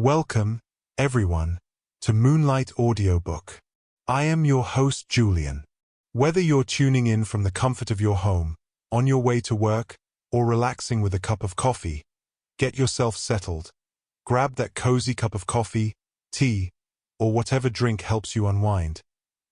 Welcome, everyone, to Moonlight Audiobook. I am your host, Julian. Whether you're tuning in from the comfort of your home, on your way to work, or relaxing with a cup of coffee, get yourself settled. Grab that cozy cup of coffee, tea, or whatever drink helps you unwind,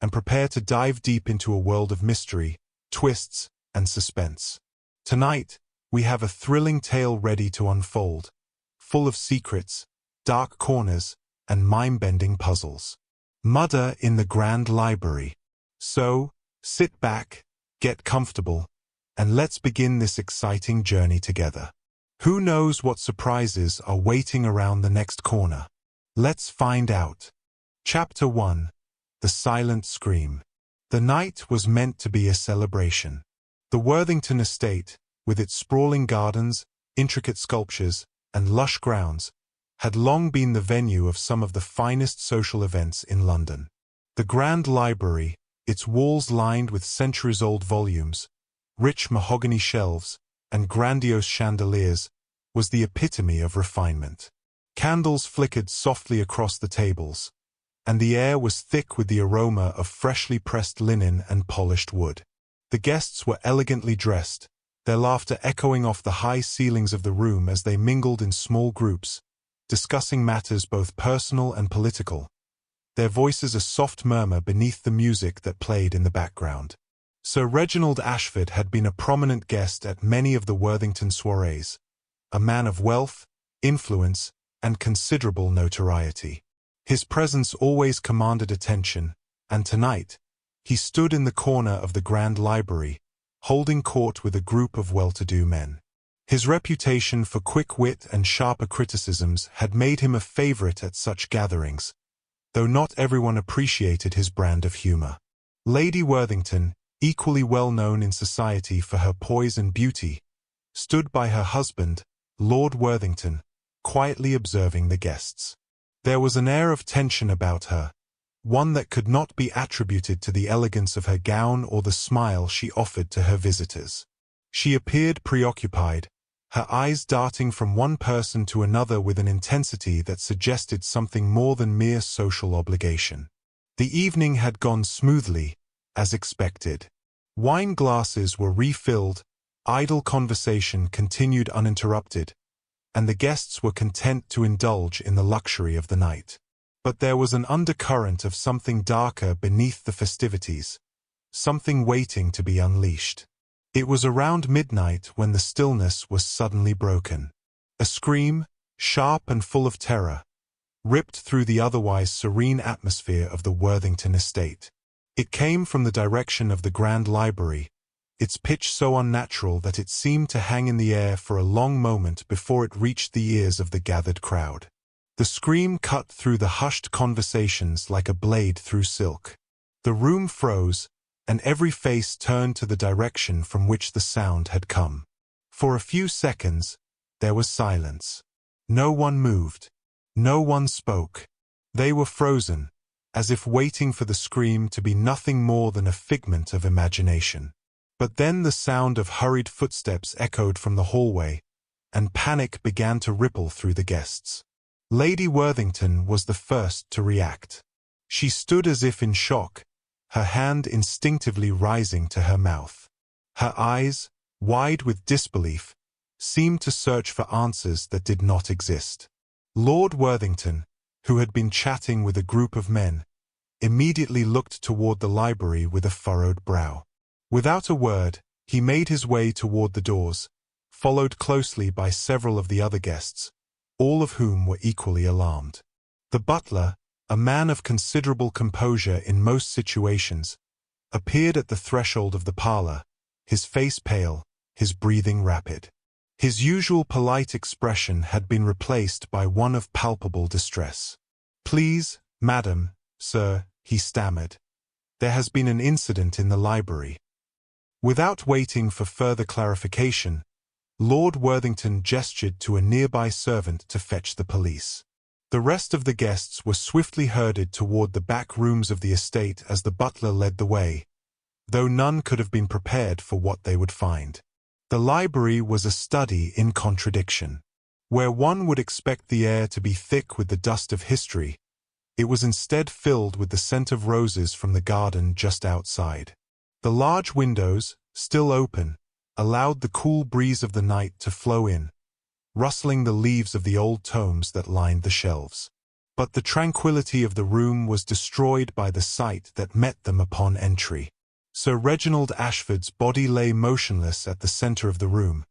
and prepare to dive deep into a world of mystery, twists, and suspense. Tonight, we have a thrilling tale ready to unfold, full of secrets, dark corners, and mind-bending puzzles. Murder in the Grand Library. So, sit back, get comfortable, and let's begin this exciting journey together. Who knows what surprises are waiting around the next corner? Let's find out. Chapter 1. The Silent Scream. The night was meant to be a celebration. The Worthington estate, with its sprawling gardens, intricate sculptures, and lush grounds, had long been the venue of some of the finest social events in London. The Grand Library, its walls lined with centuries-old volumes, rich mahogany shelves, and grandiose chandeliers, was the epitome of refinement. Candles flickered softly across the tables, and the air was thick with the aroma of freshly pressed linen and polished wood. The guests were elegantly dressed, their laughter echoing off the high ceilings of the room as they mingled in small groups, discussing matters both personal and political, their voices a soft murmur beneath the music that played in the background. Sir Reginald Ashford had been a prominent guest at many of the Worthington soirees, a man of wealth, influence, and considerable notoriety. His presence always commanded attention, and tonight, he stood in the corner of the Grand Library, holding court with a group of well-to-do men. His reputation for quick wit and sharper criticisms had made him a favorite at such gatherings, though not everyone appreciated his brand of humor. Lady Worthington, equally well known in society for her poise and beauty, stood by her husband, Lord Worthington, quietly observing the guests. There was an air of tension about her, one that could not be attributed to the elegance of her gown or the smile she offered to her visitors. She appeared preoccupied, her eyes darting from one person to another with an intensity that suggested something more than mere social obligation. The evening had gone smoothly, as expected. Wine glasses were refilled, idle conversation continued uninterrupted, and the guests were content to indulge in the luxury of the night. But there was an undercurrent of something darker beneath the festivities, something waiting to be unleashed. It was around midnight when the stillness was suddenly broken. A scream, sharp and full of terror, ripped through the otherwise serene atmosphere of the Worthington estate. It came from the direction of the Grand Library, its pitch so unnatural that it seemed to hang in the air for a long moment before it reached the ears of the gathered crowd. The scream cut through the hushed conversations like a blade through silk. The room froze, and every face turned to the direction from which the sound had come. For a few seconds, there was silence. No one moved. No one spoke. They were frozen, as if waiting for the scream to be nothing more than a figment of imagination. But then the sound of hurried footsteps echoed from the hallway, and panic began to ripple through the guests. Lady Worthington was the first to react. She stood as if in shock, her hand instinctively rising to her mouth. Her eyes, wide with disbelief, seemed to search for answers that did not exist. Lord Worthington, who had been chatting with a group of men, immediately looked toward the library with a furrowed brow. Without a word, he made his way toward the doors, followed closely by several of the other guests, all of whom were equally alarmed. The butler, a man of considerable composure in most situations, appeared at the threshold of the parlor, his face pale, his breathing rapid. His usual polite expression had been replaced by one of palpable distress. "Please, madam, sir," he stammered, "there has been an incident in the library." Without waiting for further clarification, Lord Worthington gestured to a nearby servant to fetch the police. The rest of the guests were swiftly herded toward the back rooms of the estate as the butler led the way, though none could have been prepared for what they would find. The library was a study in contradiction. Where one would expect the air to be thick with the dust of history, it was instead filled with the scent of roses from the garden just outside. The large windows, still open, allowed the cool breeze of the night to flow in, rustling the leaves of the old tomes that lined the shelves. But the tranquility of the room was destroyed by the sight that met them upon entry. Sir Reginald Ashford's body lay motionless at the center of the room,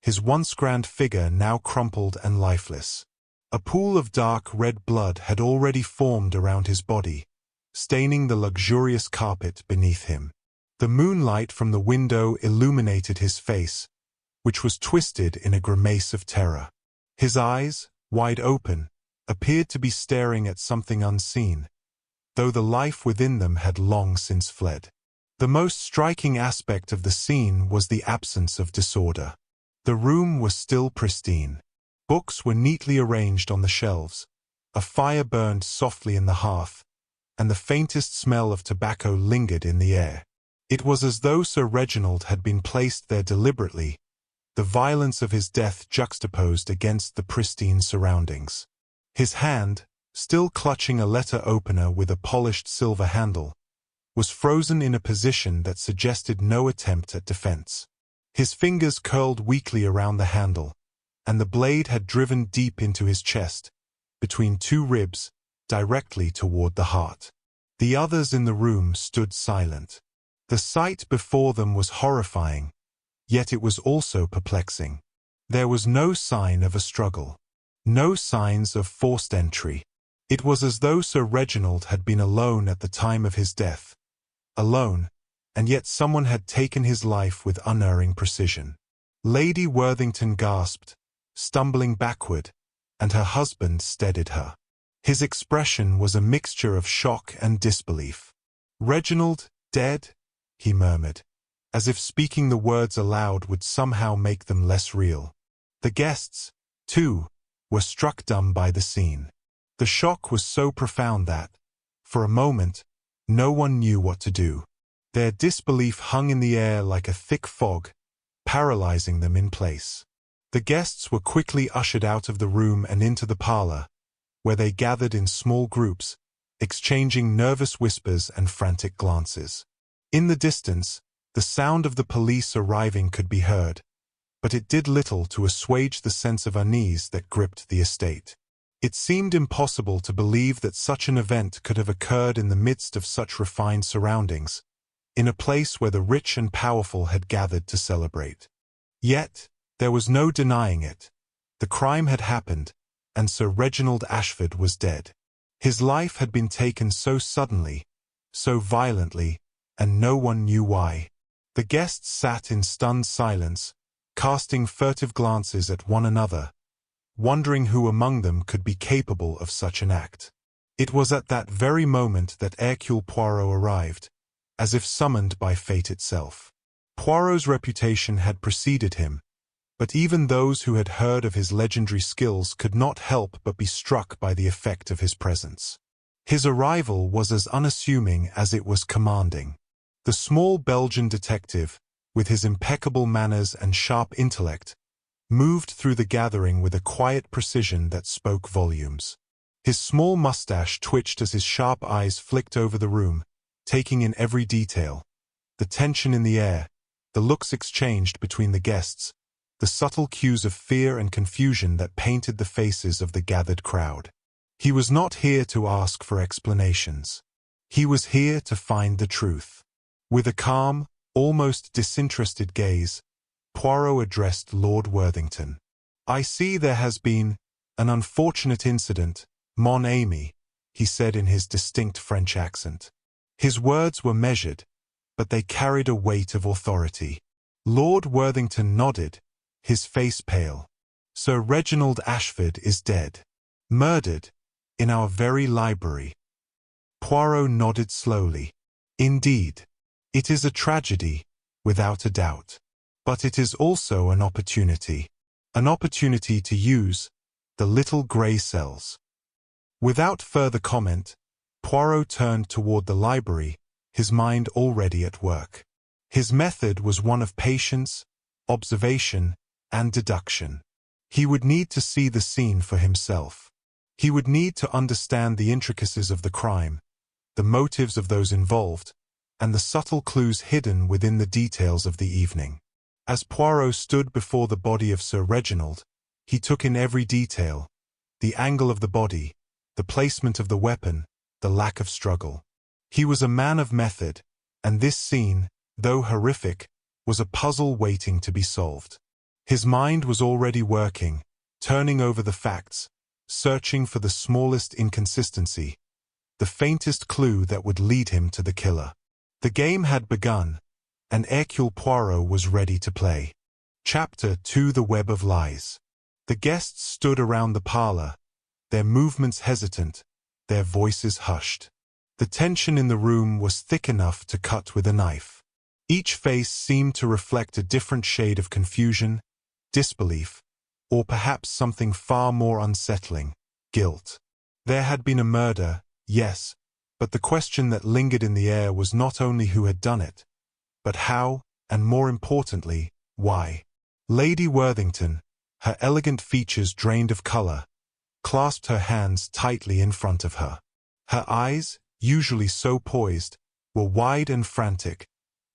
his once grand figure now crumpled and lifeless. A pool of dark red blood had already formed around his body, staining the luxurious carpet beneath him. The moonlight from the window illuminated his face, which was twisted in a grimace of terror. His eyes, wide open, appeared to be staring at something unseen, though the life within them had long since fled. The most striking aspect of the scene was the absence of disorder. The room was still pristine. Books were neatly arranged on the shelves, a fire burned softly in the hearth, and the faintest smell of tobacco lingered in the air. It was as though Sir Reginald had been placed there deliberately, the violence of his death juxtaposed against the pristine surroundings. His hand, still clutching a letter opener with a polished silver handle, was frozen in a position that suggested no attempt at defense. His fingers curled weakly around the handle, and the blade had driven deep into his chest, between two ribs, directly toward the heart. The others in the room stood silent. The sight before them was horrifying, yet it was also perplexing. There was no sign of a struggle, no signs of forced entry. It was as though Sir Reginald had been alone at the time of his death. Alone, and yet someone had taken his life with unerring precision. Lady Worthington gasped, stumbling backward, and her husband steadied her. His expression was a mixture of shock and disbelief. "Reginald, dead?" he murmured, as if speaking the words aloud would somehow make them less real. The guests, too, were struck dumb by the scene. The shock was so profound that, for a moment, no one knew what to do. Their disbelief hung in the air like a thick fog, paralyzing them in place. The guests were quickly ushered out of the room and into the parlor, where they gathered in small groups, exchanging nervous whispers and frantic glances. In the distance, the sound of the police arriving could be heard, but it did little to assuage the sense of unease that gripped the estate. It seemed impossible to believe that such an event could have occurred in the midst of such refined surroundings, in a place where the rich and powerful had gathered to celebrate. Yet, there was no denying it. The crime had happened, and Sir Reginald Ashford was dead. His life had been taken so suddenly, so violently, and no one knew why. The guests sat in stunned silence, casting furtive glances at one another, wondering who among them could be capable of such an act. It was at that very moment that Hercule Poirot arrived, as if summoned by fate itself. Poirot's reputation had preceded him, but even those who had heard of his legendary skills could not help but be struck by the effect of his presence. His arrival was as unassuming as it was commanding. The small Belgian detective, with his impeccable manners and sharp intellect, moved through the gathering with a quiet precision that spoke volumes. His small mustache twitched as his sharp eyes flicked over the room, taking in every detail: the tension in the air, the looks exchanged between the guests, the subtle cues of fear and confusion that painted the faces of the gathered crowd. He was not here to ask for explanations. He was here to find the truth. With a calm, almost disinterested gaze, Poirot addressed Lord Worthington. "I see there has been an unfortunate incident, mon ami," he said in his distinct French accent. His words were measured, but they carried a weight of authority. Lord Worthington nodded, his face pale. "Sir Reginald Ashford is dead. Murdered, in our very library." Poirot nodded slowly. "Indeed. It is a tragedy, without a doubt. But it is also an opportunity. An opportunity to use the little grey cells." Without further comment, Poirot turned toward the library, his mind already at work. His method was one of patience, observation, and deduction. He would need to see the scene for himself. He would need to understand the intricacies of the crime, the motives of those involved, and the subtle clues hidden within the details of the evening. As Poirot stood before the body of Sir Reginald, he took in every detail: the angle of the body, the placement of the weapon, the lack of struggle. He was a man of method, and this scene, though horrific, was a puzzle waiting to be solved. His mind was already working, turning over the facts, searching for the smallest inconsistency, the faintest clue that would lead him to the killer. The game had begun, and Hercule Poirot was ready to play. Chapter 2: The Web of Lies. The guests stood around the parlor, their movements hesitant, their voices hushed. The tension in the room was thick enough to cut with a knife. Each face seemed to reflect a different shade of confusion, disbelief, or perhaps something far more unsettling: guilt. There had been a murder, yes, but the question that lingered in the air was not only who had done it, but how, and more importantly, why. Lady Worthington, her elegant features drained of color, clasped her hands tightly in front of her. Her eyes, usually so poised, were wide and frantic,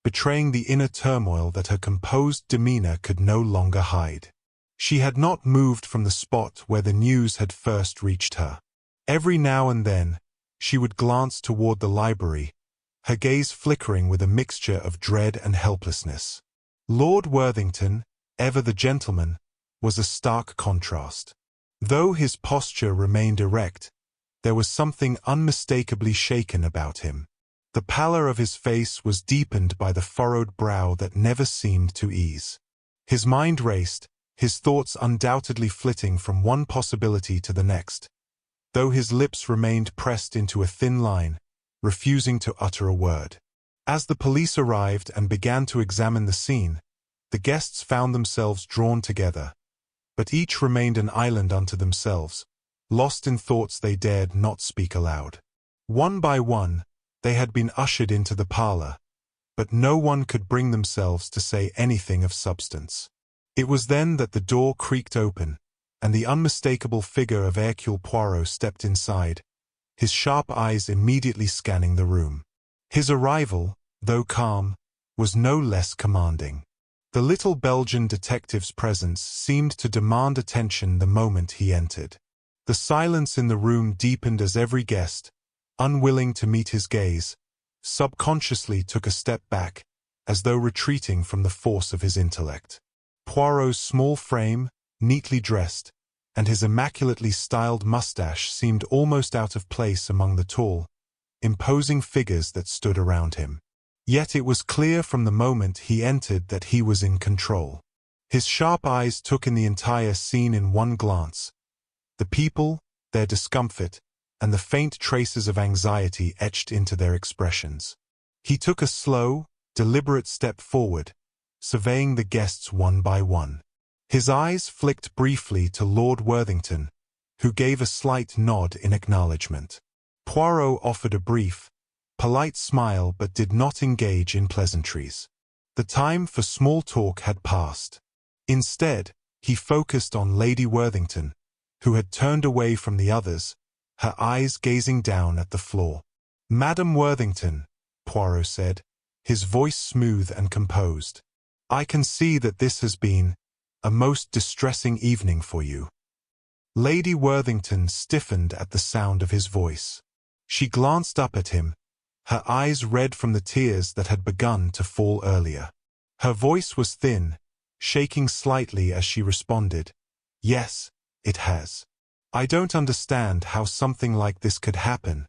betraying the inner turmoil that her composed demeanor could no longer hide. She had not moved from the spot where the news had first reached her. Every now and then, she would glance toward the library, her gaze flickering with a mixture of dread and helplessness. Lord Worthington, ever the gentleman, was a stark contrast. Though his posture remained erect, there was something unmistakably shaken about him. The pallor of his face was deepened by the furrowed brow that never seemed to ease. His mind raced, his thoughts undoubtedly flitting from one possibility to the next, though his lips remained pressed into a thin line, refusing to utter a word. As the police arrived and began to examine the scene, the guests found themselves drawn together, but each remained an island unto themselves, lost in thoughts they dared not speak aloud. One by one, they had been ushered into the parlor, but no one could bring themselves to say anything of substance. It was then that the door creaked open, and the unmistakable figure of Hercule Poirot stepped inside, his sharp eyes immediately scanning the room. His arrival, though calm, was no less commanding. The little Belgian detective's presence seemed to demand attention the moment he entered. The silence in the room deepened as every guest, unwilling to meet his gaze, subconsciously took a step back, as though retreating from the force of his intellect. Poirot's small frame, neatly dressed, and his immaculately styled mustache seemed almost out of place among the tall, imposing figures that stood around him. Yet it was clear from the moment he entered that he was in control. His sharp eyes took in the entire scene in one glance: the people, their discomfort, and the faint traces of anxiety etched into their expressions. He took a slow, deliberate step forward, surveying the guests one by one. His eyes flicked briefly to Lord Worthington, who gave a slight nod in acknowledgement. Poirot offered a brief, polite smile but did not engage in pleasantries. The time for small talk had passed. Instead, he focused on Lady Worthington, who had turned away from the others, her eyes gazing down at the floor. "Madam Worthington," Poirot said, his voice smooth and composed, "I can see that this has been a most distressing evening for you." Lady Worthington stiffened at the sound of his voice. She glanced up at him, her eyes red from the tears that had begun to fall earlier. Her voice was thin, shaking slightly as she responded, "Yes, it has. I don't understand how something like this could happen,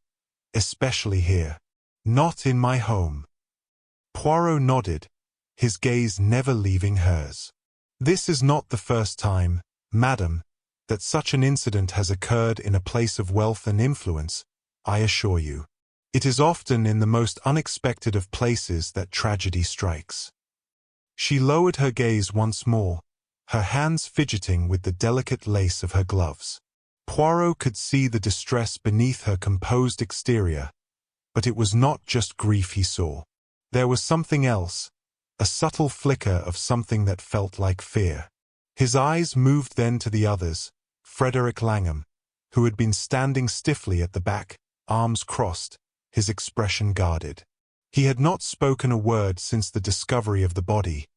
especially here. Not in my home." Poirot nodded, his gaze never leaving hers. "This is not the first time, madam, that such an incident has occurred in a place of wealth and influence, I assure you. It is often in the most unexpected of places that tragedy strikes." She lowered her gaze once more, her hands fidgeting with the delicate lace of her gloves. Poirot could see the distress beneath her composed exterior, but it was not just grief he saw. There was something else, a subtle flicker of something that felt like fear. His eyes moved then to the others, Frederick Langham, who had been standing stiffly at the back, arms crossed, his expression guarded. He had not spoken a word since the discovery of the body,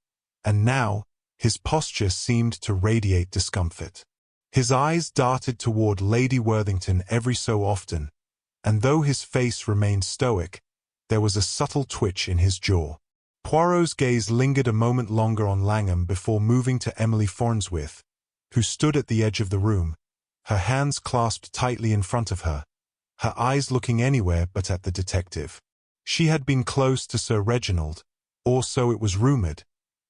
and now his posture seemed to radiate discomfort. His eyes darted toward Lady Worthington every so often, and though his face remained stoic, there was a subtle twitch in his jaw. Poirot's gaze lingered a moment longer on Langham before moving to Emily Farnsworth, who stood at the edge of the room, her hands clasped tightly in front of her, her eyes looking anywhere but at the detective. She had been close to Sir Reginald, or so it was rumored,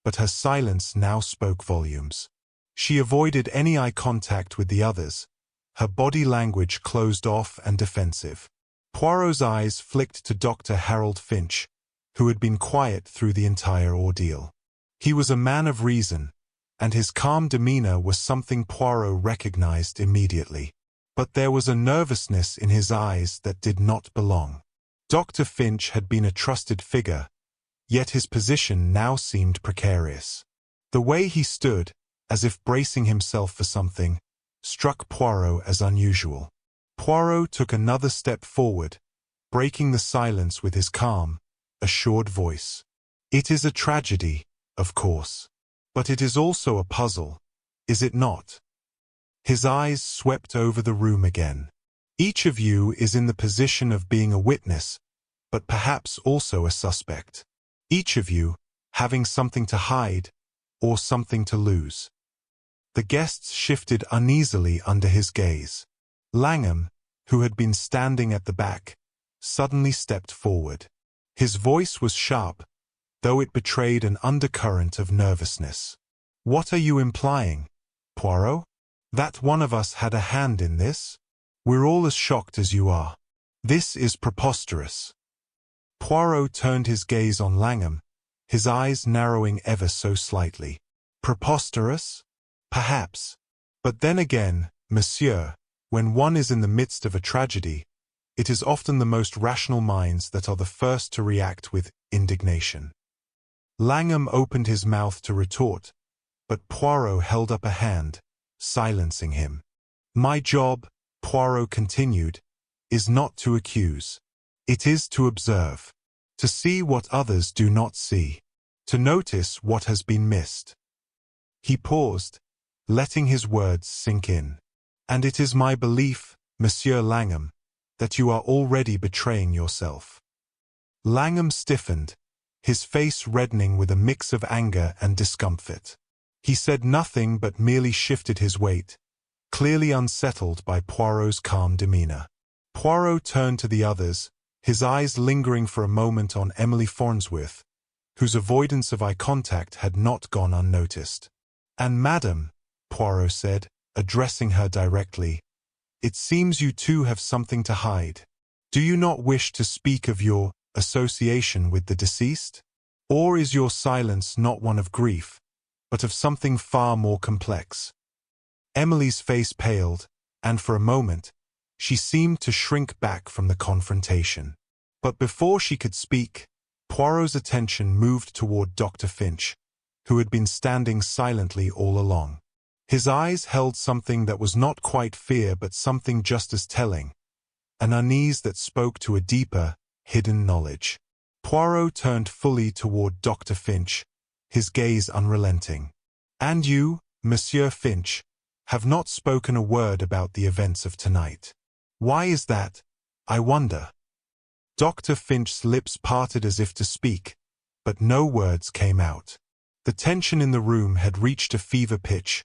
but her silence now spoke volumes. She avoided any eye contact with the others, her body language closed off and defensive. Poirot's eyes flicked to Dr. Harold Finch, who had been quiet through the entire ordeal. He was a man of reason, and his calm demeanor was something Poirot recognized immediately. But there was a nervousness in his eyes that did not belong. Dr. Finch had been a trusted figure, yet his position now seemed precarious. The way he stood, as if bracing himself for something, struck Poirot as unusual. Poirot took another step forward, breaking the silence with his calm, assured voice. "It is a tragedy, of course. But it is also a puzzle, is it not?" His eyes swept over the room again. "Each of you is in the position of being a witness, but perhaps also a suspect. Each of you having something to hide or something to lose." The guests shifted uneasily under his gaze. Langham, who had been standing at the back, suddenly stepped forward. His voice was sharp, though it betrayed an undercurrent of nervousness. "What are you implying, Poirot? That one of us had a hand in this? We're all as shocked as you are. This is preposterous." Poirot turned his gaze on Langham, his eyes narrowing ever so slightly. "Preposterous? Perhaps. But then again, monsieur, when one is in the midst of a tragedy, it is often the most rational minds that are the first to react with indignation." Langham opened his mouth to retort, but Poirot held up a hand, silencing him. "My job," Poirot continued, "is not to accuse. It is to observe, to see what others do not see, to notice what has been missed." He paused, letting his words sink in. "And it is my belief, Monsieur Langham, that you are already betraying yourself." Langham stiffened, his face reddening with a mix of anger and discomfort. He said nothing but merely shifted his weight, clearly unsettled by Poirot's calm demeanor. Poirot turned to the others, his eyes lingering for a moment on Emily Farnsworth, whose avoidance of eye contact had not gone unnoticed. "And madam," Poirot said, addressing her directly, "it seems you too have something to hide. Do you not wish to speak of your association with the deceased? Or is your silence not one of grief, but of something far more complex?" Emily's face paled, and for a moment, she seemed to shrink back from the confrontation. But before she could speak, Poirot's attention moved toward Dr. Finch, who had been standing silently all along. His eyes held something that was not quite fear but something just as telling, an unease that spoke to a deeper, hidden knowledge. Poirot turned fully toward Dr. Finch, his gaze unrelenting. "And you, Monsieur Finch, have not spoken a word about the events of tonight. Why is that, I wonder?" Dr. Finch's lips parted as if to speak, but no words came out. The tension in the room had reached a fever pitch,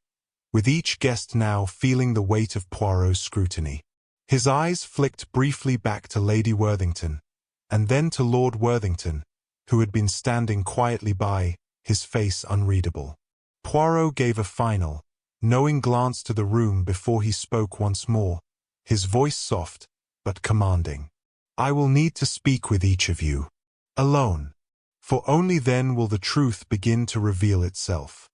with each guest now feeling the weight of Poirot's scrutiny. His eyes flicked briefly back to Lady Worthington, and then to Lord Worthington, who had been standing quietly by, his face unreadable. Poirot gave a final, knowing glance to the room before he spoke once more, his voice soft, but commanding. "I will need to speak with each of you, alone, for only then will the truth begin to reveal itself."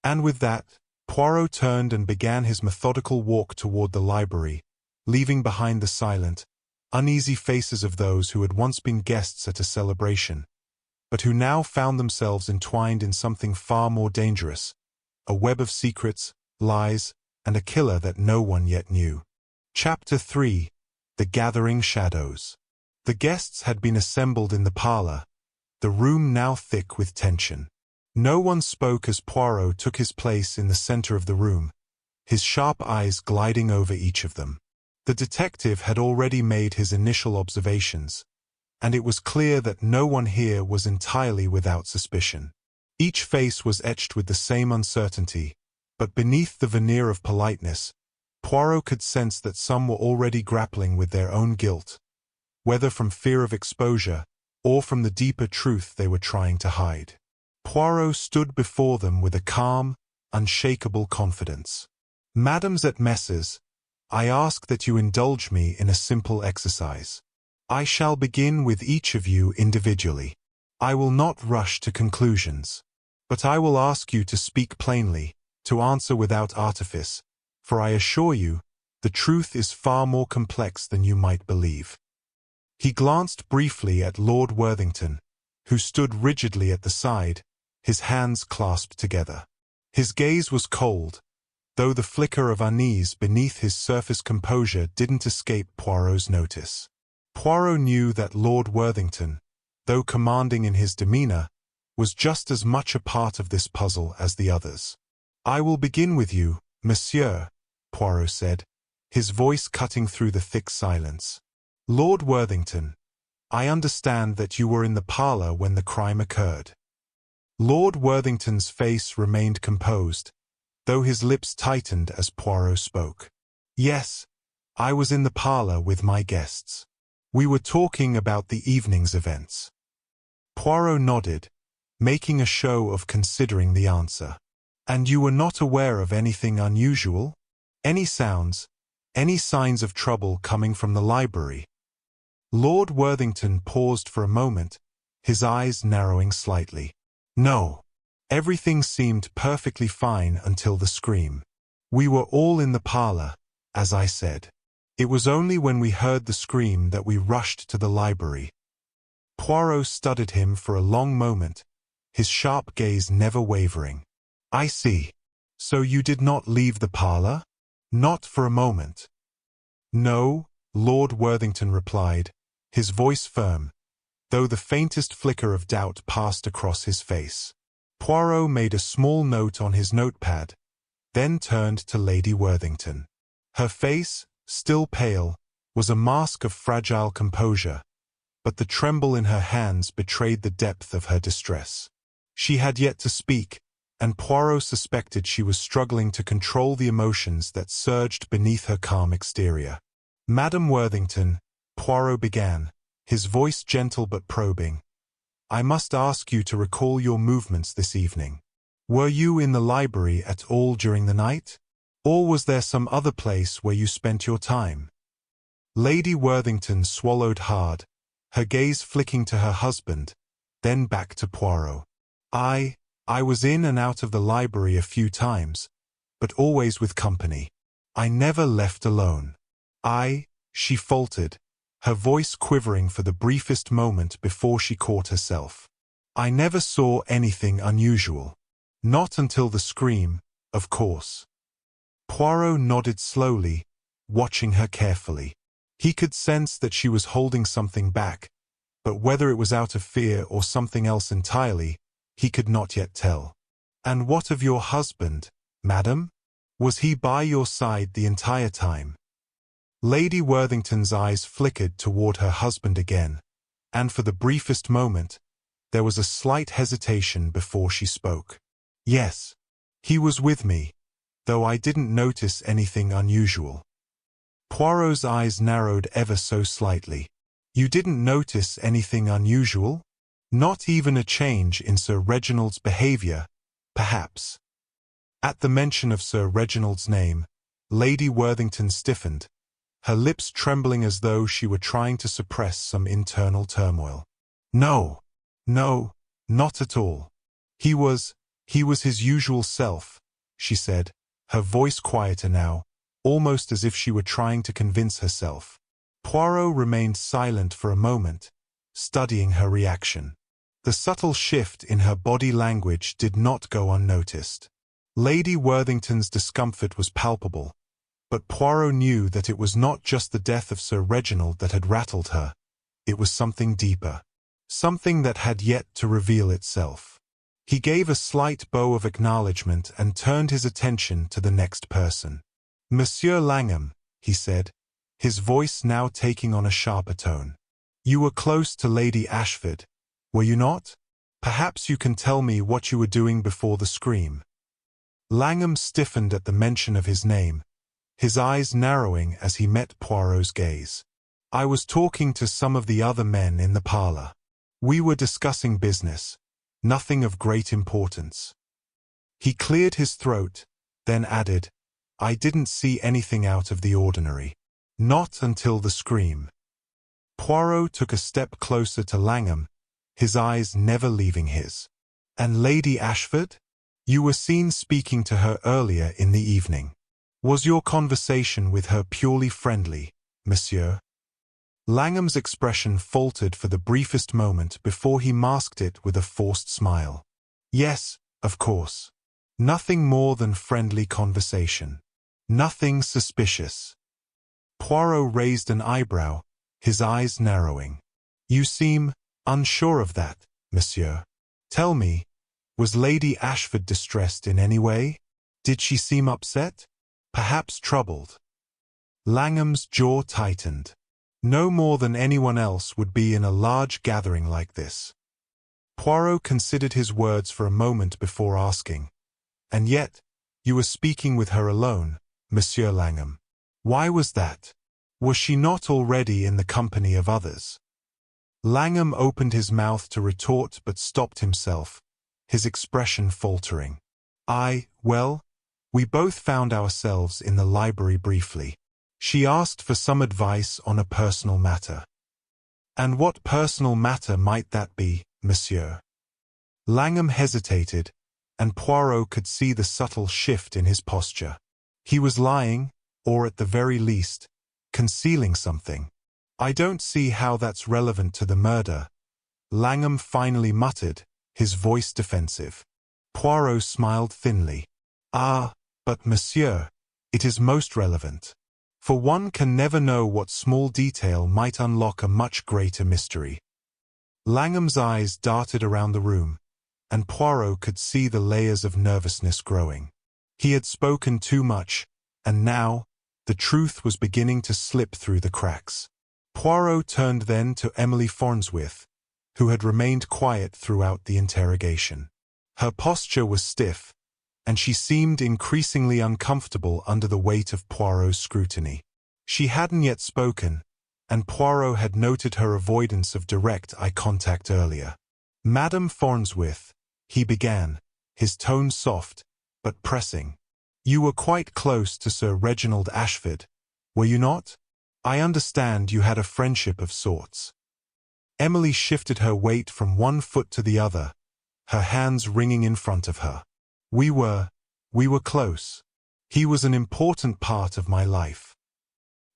And with that, Poirot turned and began his methodical walk toward the library, leaving behind the silent, uneasy faces of those who had once been guests at a celebration, but who now found themselves entwined in something far more dangerous, a web of secrets, lies, and a killer that no one yet knew. Chapter 3. The Gathering Shadows. The guests had been assembled in the parlor, the room now thick with tension. No one spoke as Poirot took his place in the center of the room, his sharp eyes gliding over each of them. The detective had already made his initial observations, and it was clear that no one here was entirely without suspicion. Each face was etched with the same uncertainty, but beneath the veneer of politeness, Poirot could sense that some were already grappling with their own guilt, whether from fear of exposure or from the deeper truth they were trying to hide. Poirot stood before them with a calm, unshakable confidence. "Madams and Messrs, I ask that you indulge me in a simple exercise. I shall begin with each of you individually. I will not rush to conclusions, but I will ask you to speak plainly, to answer without artifice, for I assure you, the truth is far more complex than you might believe." He glanced briefly at Lord Worthington, who stood rigidly at the side, his hands clasped together. His gaze was cold, though the flicker of unease beneath his surface composure didn't escape Poirot's notice. Poirot knew that Lord Worthington, though commanding in his demeanor, was just as much a part of this puzzle as the others. "I will begin with you, monsieur," Poirot said, his voice cutting through the thick silence. "Lord Worthington, I understand that you were in the parlor when the crime occurred." Lord Worthington's face remained composed, though his lips tightened as Poirot spoke. "Yes, I was in the parlor with my guests. We were talking about the evening's events." Poirot nodded, making a show of considering the answer. "And you were not aware of anything unusual? Any sounds, any signs of trouble coming from the library?" Lord Worthington paused for a moment, his eyes narrowing slightly. "No. Everything seemed perfectly fine until the scream. We were all in the parlor, as I said. It was only when we heard the scream that we rushed to the library." Poirot studied him for a long moment, his sharp gaze never wavering. "I see. So you did not leave the parlor?" "Not for a moment." "No," Lord Worthington replied, his voice firm, though the faintest flicker of doubt passed across his face. Poirot made a small note on his notepad, then turned to Lady Worthington. Her face, still pale, was a mask of fragile composure, but the tremble in her hands betrayed the depth of her distress. She had yet to speak, and Poirot suspected she was struggling to control the emotions that surged beneath her calm exterior. "Madame Worthington," Poirot began, his voice gentle but probing, "I must ask you to recall your movements this evening. Were you in the library at all during the night? Or was there some other place where you spent your time?" Lady Worthington swallowed hard, her gaze flicking to her husband, then back to Poirot. I was in and out of the library a few times, but always with company. I never left alone." She faltered, her voice quivering for the briefest moment before she caught herself. "I never saw anything unusual. Not until the scream, of course." Poirot nodded slowly, watching her carefully. He could sense that she was holding something back, but whether it was out of fear or something else entirely, he could not yet tell. "And what of your husband, madam? Was he by your side the entire time?" Lady Worthington's eyes flickered toward her husband again, and for the briefest moment, there was a slight hesitation before she spoke. "Yes, he was with me, though I didn't notice anything unusual." Poirot's eyes narrowed ever so slightly. "You didn't notice anything unusual? Not even a change in Sir Reginald's behavior, perhaps?" At the mention of Sir Reginald's name, Lady Worthington stiffened, her lips trembling as though she were trying to suppress some internal turmoil. No, not at all. He was his usual self," she said, her voice quieter now, almost as if she were trying to convince herself. Poirot remained silent for a moment, studying her reaction. The subtle shift in her body language did not go unnoticed. Lady Worthington's discomfort was palpable, but Poirot knew that it was not just the death of Sir Reginald that had rattled her. It was something deeper, something that had yet to reveal itself. He gave a slight bow of acknowledgement and turned his attention to the next person. "Monsieur Langham," he said, his voice now taking on a sharper tone. "You were close to Lady Ashford, were you not? Perhaps you can tell me what you were doing before the scream." Langham stiffened at the mention of his name, his eyes narrowing as he met Poirot's gaze. "I was talking to some of the other men in the parlor. We were discussing business, nothing of great importance." He cleared his throat, then added, "I didn't see anything out of the ordinary. Not until the scream." Poirot took a step closer to Langham, his eyes never leaving his. "And Lady Ashford? You were seen speaking to her earlier in the evening. Was your conversation with her purely friendly, monsieur?" Langham's expression faltered for the briefest moment before he masked it with a forced smile. "Yes, of course. Nothing more than friendly conversation. Nothing suspicious." Poirot raised an eyebrow, his eyes narrowing. "You seem unsure of that, monsieur. Tell me, was Lady Ashford distressed in any way? Did she seem upset? Perhaps troubled?" Langham's jaw tightened. No more than anyone else would be in a large gathering like this. Poirot considered his words for a moment before asking, "And yet, you were speaking with her alone, Monsieur Langham. Why was that? Was she not already in the company of others?" Langham opened his mouth to retort but stopped himself, his expression faltering. Well, we both found ourselves in the library briefly. She asked for some advice on a personal matter." "And what personal matter might that be, monsieur?" Langham hesitated, and Poirot could see the subtle shift in his posture. He was lying, or at the very least, concealing something. "I don't see how that's relevant to the murder," Langham finally muttered, his voice defensive. Poirot smiled thinly. But monsieur, it is most relevant. For one can never know what small detail might unlock a much greater mystery." Langham's eyes darted around the room, and Poirot could see the layers of nervousness growing. He had spoken too much, and now, the truth was beginning to slip through the cracks. Poirot turned then to Emily Farnsworth, who had remained quiet throughout the interrogation. Her posture was stiff, and she seemed increasingly uncomfortable under the weight of Poirot's scrutiny. She hadn't yet spoken, and Poirot had noted her avoidance of direct eye contact earlier. "Madame Farnsworth," he began, his tone soft, but pressing. "You were quite close to Sir Reginald Ashford, were you not? I understand you had a friendship of sorts." Emily shifted her weight from one foot to the other, her hands wringing in front of her. We were close. He was an important part of my life."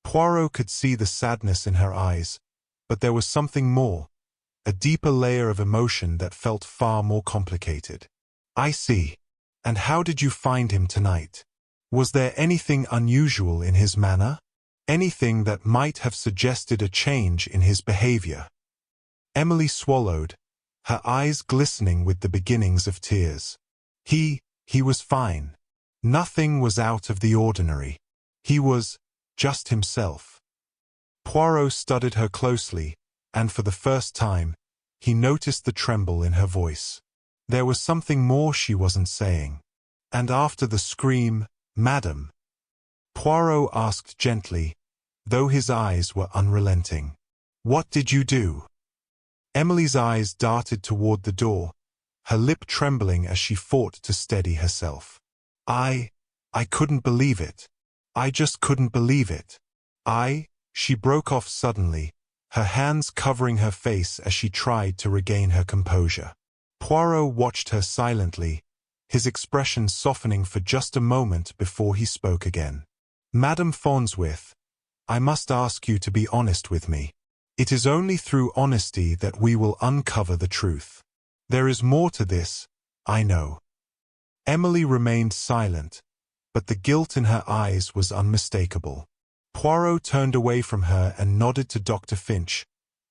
Poirot could see the sadness in her eyes, but there was something more, a deeper layer of emotion that felt far more complicated. "I see. And how did you find him tonight? Was there anything unusual in his manner? Anything that might have suggested a change in his behavior?" Emily swallowed, her eyes glistening with the beginnings of tears. He was fine. Nothing was out of the ordinary. He was just himself." Poirot studied her closely, and for the first time, he noticed the tremble in her voice. There was something more she wasn't saying. "And after the scream, madam?" Poirot asked gently, though his eyes were unrelenting. "What did you do?" Emily's eyes darted toward the door, her lip trembling as she fought to steady herself. I couldn't believe it. I just couldn't believe it. She broke off suddenly, her hands covering her face as she tried to regain her composure. Poirot watched her silently, his expression softening for just a moment before he spoke again. "Madame Farnsworth, I must ask you to be honest with me. It is only through honesty that we will uncover the truth. There is more to this, I know." Emily remained silent, but the guilt in her eyes was unmistakable. Poirot turned away from her and nodded to Dr. Finch,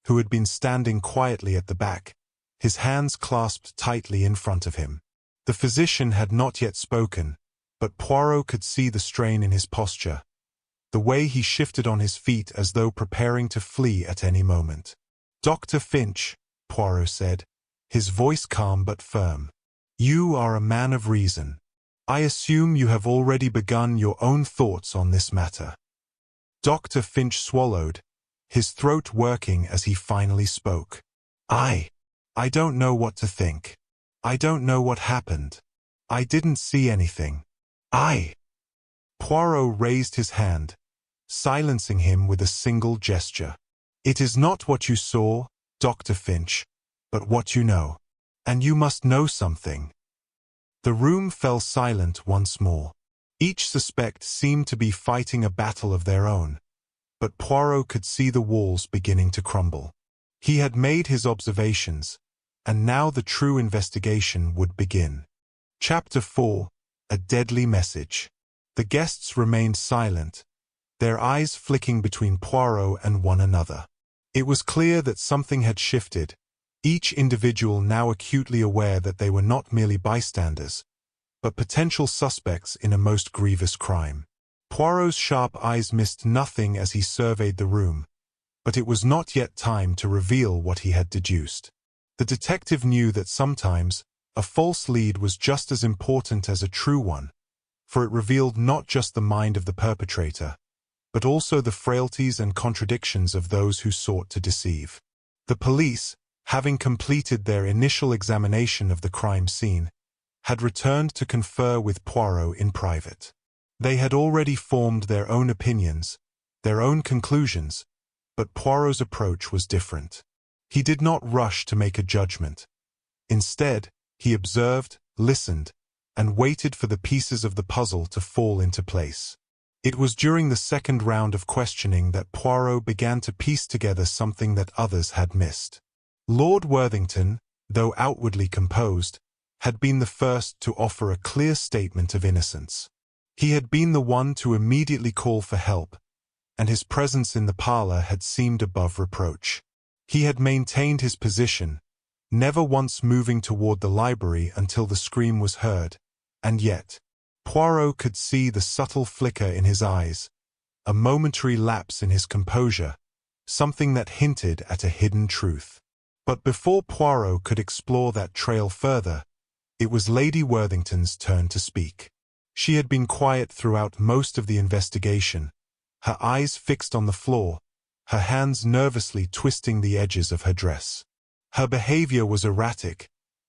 who had been standing quietly at the back, his hands clasped tightly in front of him. The physician had not yet spoken, but Poirot could see the strain in his posture, the way he shifted on his feet as though preparing to flee at any moment. "Dr. Finch," Poirot said, his voice calm but firm, "you are a man of reason. I assume you have already begun your own thoughts on this matter." Dr. Finch swallowed, his throat working as he finally spoke. I don't know what to think. I don't know what happened. I didn't see anything. Poirot raised his hand, silencing him with a single gesture. "It is not what you saw, Dr. Finch, but what you know. And you must know something." The room fell silent once more. Each suspect seemed to be fighting a battle of their own, but Poirot could see the walls beginning to crumble. He had made his observations, and now the true investigation would begin. Chapter 4: A Deadly Message. The guests remained silent, their eyes flicking between Poirot and one another. It was clear that something had shifted, each individual now acutely aware that they were not merely bystanders, but potential suspects in a most grievous crime. Poirot's sharp eyes missed nothing as he surveyed the room, but it was not yet time to reveal what he had deduced. The detective knew that sometimes a false lead was just as important as a true one, for it revealed not just the mind of the perpetrator, but also the frailties and contradictions of those who sought to deceive. The police, having completed their initial examination of the crime scene, had returned to confer with Poirot in private. They had already formed their own opinions, their own conclusions, but Poirot's approach was different. He did not rush to make a judgment. Instead, he observed, listened, and waited for the pieces of the puzzle to fall into place. It was during the second round of questioning that Poirot began to piece together something that others had missed. Lord Worthington, though outwardly composed, had been the first to offer a clear statement of innocence. He had been the one to immediately call for help, and his presence in the parlor had seemed above reproach. He had maintained his position, never once moving toward the library until the scream was heard, and yet, Poirot could see the subtle flicker in his eyes, a momentary lapse in his composure, something that hinted at a hidden truth. But before Poirot could explore that trail further, it was Lady Worthington's turn to speak. She had been quiet throughout most of the investigation, her eyes fixed on the floor, her hands nervously twisting the edges of her dress. Her behavior was erratic,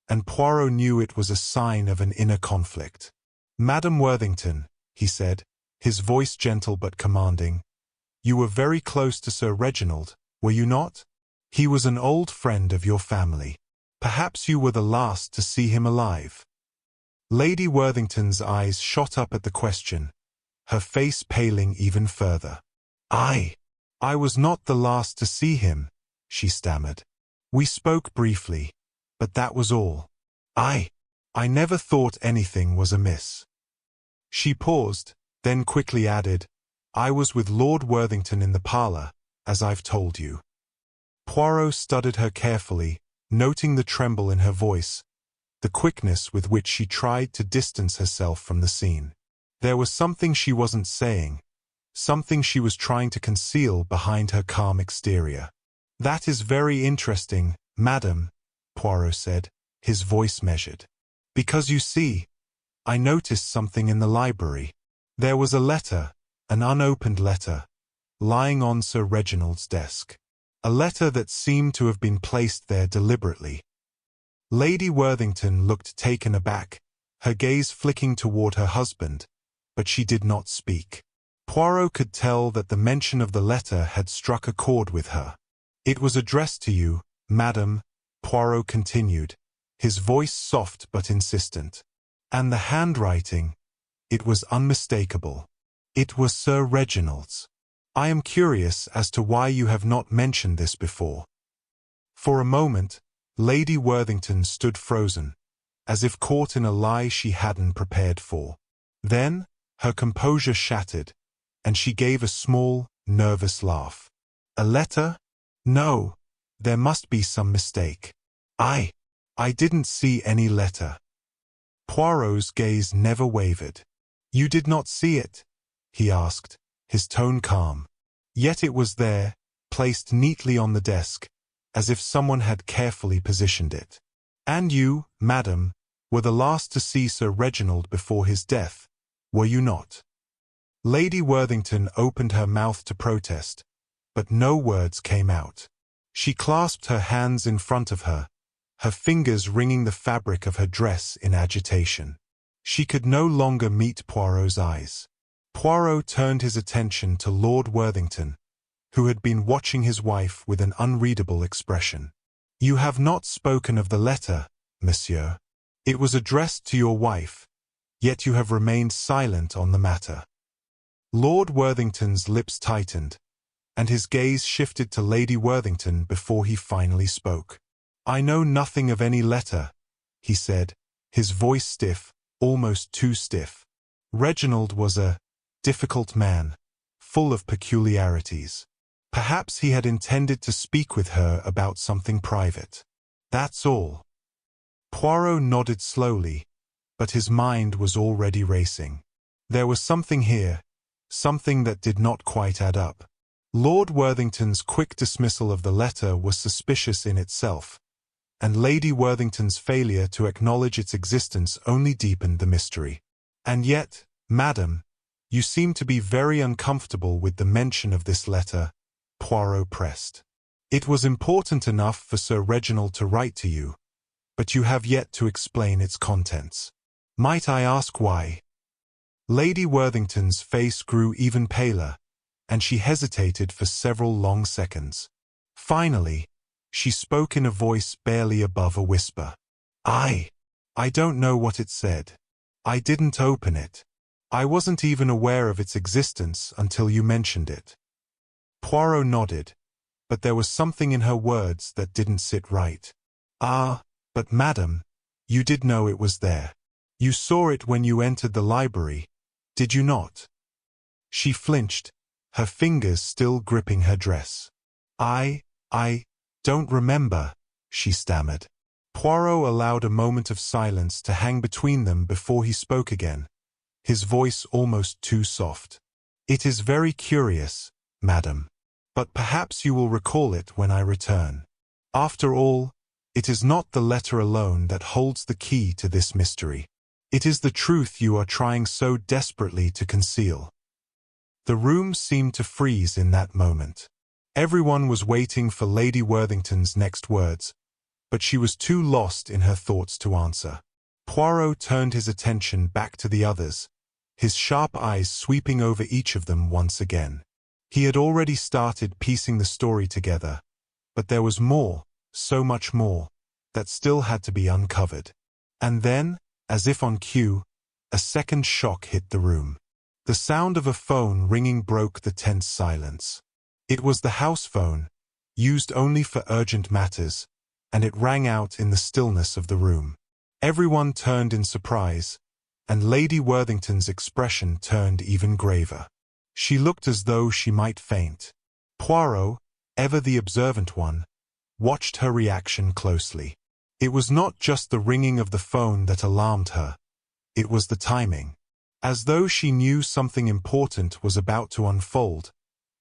and Poirot knew it was a sign of an inner conflict. "Madam Worthington," he said, his voice gentle but commanding, "you were very close to Sir Reginald, were you not? He was an old friend of your family. Perhaps you were the last to see him alive." Lady Worthington's eyes shot up at the question, her face paling even further. I was not the last to see him," she stammered. "We spoke briefly, but that was all. I never thought anything was amiss." She paused, then quickly added, "I was with Lord Worthington in the parlor, as I've told you." Poirot studied her carefully, noting the tremble in her voice, the quickness with which she tried to distance herself from the scene. There was something she wasn't saying, something she was trying to conceal behind her calm exterior. "That is very interesting, madam," Poirot said, his voice measured. "Because you see, I noticed something in the library. There was a letter, an unopened letter, lying on Sir Reginald's desk. A letter that seemed to have been placed there deliberately." Lady Worthington looked taken aback, her gaze flicking toward her husband, but she did not speak. Poirot could tell that the mention of the letter had struck a chord with her. "It was addressed to you, madam," Poirot continued, his voice soft but insistent. "And the handwriting, it was unmistakable. It was Sir Reginald's. I am curious as to why you have not mentioned this before." For a moment, Lady Worthington stood frozen, as if caught in a lie she hadn't prepared for. Then, her composure shattered, and she gave a small, nervous laugh. A letter? No, there must be some mistake. I didn't see any letter. Poirot's gaze never wavered. You did not see it? He asked, his tone calm. Yet it was there, placed neatly on the desk, as if someone had carefully positioned it. And you, madam, were the last to see Sir Reginald before his death, were you not? Lady Worthington opened her mouth to protest, but no words came out. She clasped her hands in front of her, her fingers wringing the fabric of her dress in agitation. She could no longer meet Poirot's eyes. Poirot turned his attention to Lord Worthington, who had been watching his wife with an unreadable expression. You have not spoken of the letter, monsieur. It was addressed to your wife, yet you have remained silent on the matter. Lord Worthington's lips tightened, and his gaze shifted to Lady Worthington before he finally spoke. I know nothing of any letter, he said, his voice stiff, almost too stiff. Reginald was a difficult man, full of peculiarities. Perhaps he had intended to speak with her about something private. That's all. Poirot nodded slowly, but his mind was already racing. There was something here, something that did not quite add up. Lord Worthington's quick dismissal of the letter was suspicious in itself, and Lady Worthington's failure to acknowledge its existence only deepened the mystery. And yet, madam, you seem to be very uncomfortable with the mention of this letter, Poirot pressed. It was important enough for Sir Reginald to write to you, but you have yet to explain its contents. Might I ask why? Lady Worthington's face grew even paler, and she hesitated for several long seconds. Finally, she spoke in a voice barely above a whisper. I don't know what it said. I didn't open it. I wasn't even aware of its existence until you mentioned it. Poirot nodded, but there was something in her words that didn't sit right. Ah, but madam, you did know it was there. You saw it when you entered the library, did you not? She flinched, her fingers still gripping her dress. I don't remember, she stammered. Poirot allowed a moment of silence to hang between them before he spoke again, his voice almost too soft. It is very curious, madam, but perhaps you will recall it when I return. After all, it is not the letter alone that holds the key to this mystery. It is the truth you are trying so desperately to conceal. The room seemed to freeze in that moment. Everyone was waiting for Lady Worthington's next words, but she was too lost in her thoughts to answer. Poirot turned his attention back to the others, his sharp eyes sweeping over each of them once again. He had already started piecing the story together, but there was more, so much more, that still had to be uncovered. And then, as if on cue, a second shock hit the room. The sound of a phone ringing broke the tense silence. It was the house phone, used only for urgent matters, and it rang out in the stillness of the room. Everyone turned in surprise, and Lady Worthington's expression turned even graver. She looked as though she might faint. Poirot, ever the observant one, watched her reaction closely. It was not just the ringing of the phone that alarmed her. It was the timing. As though she knew something important was about to unfold,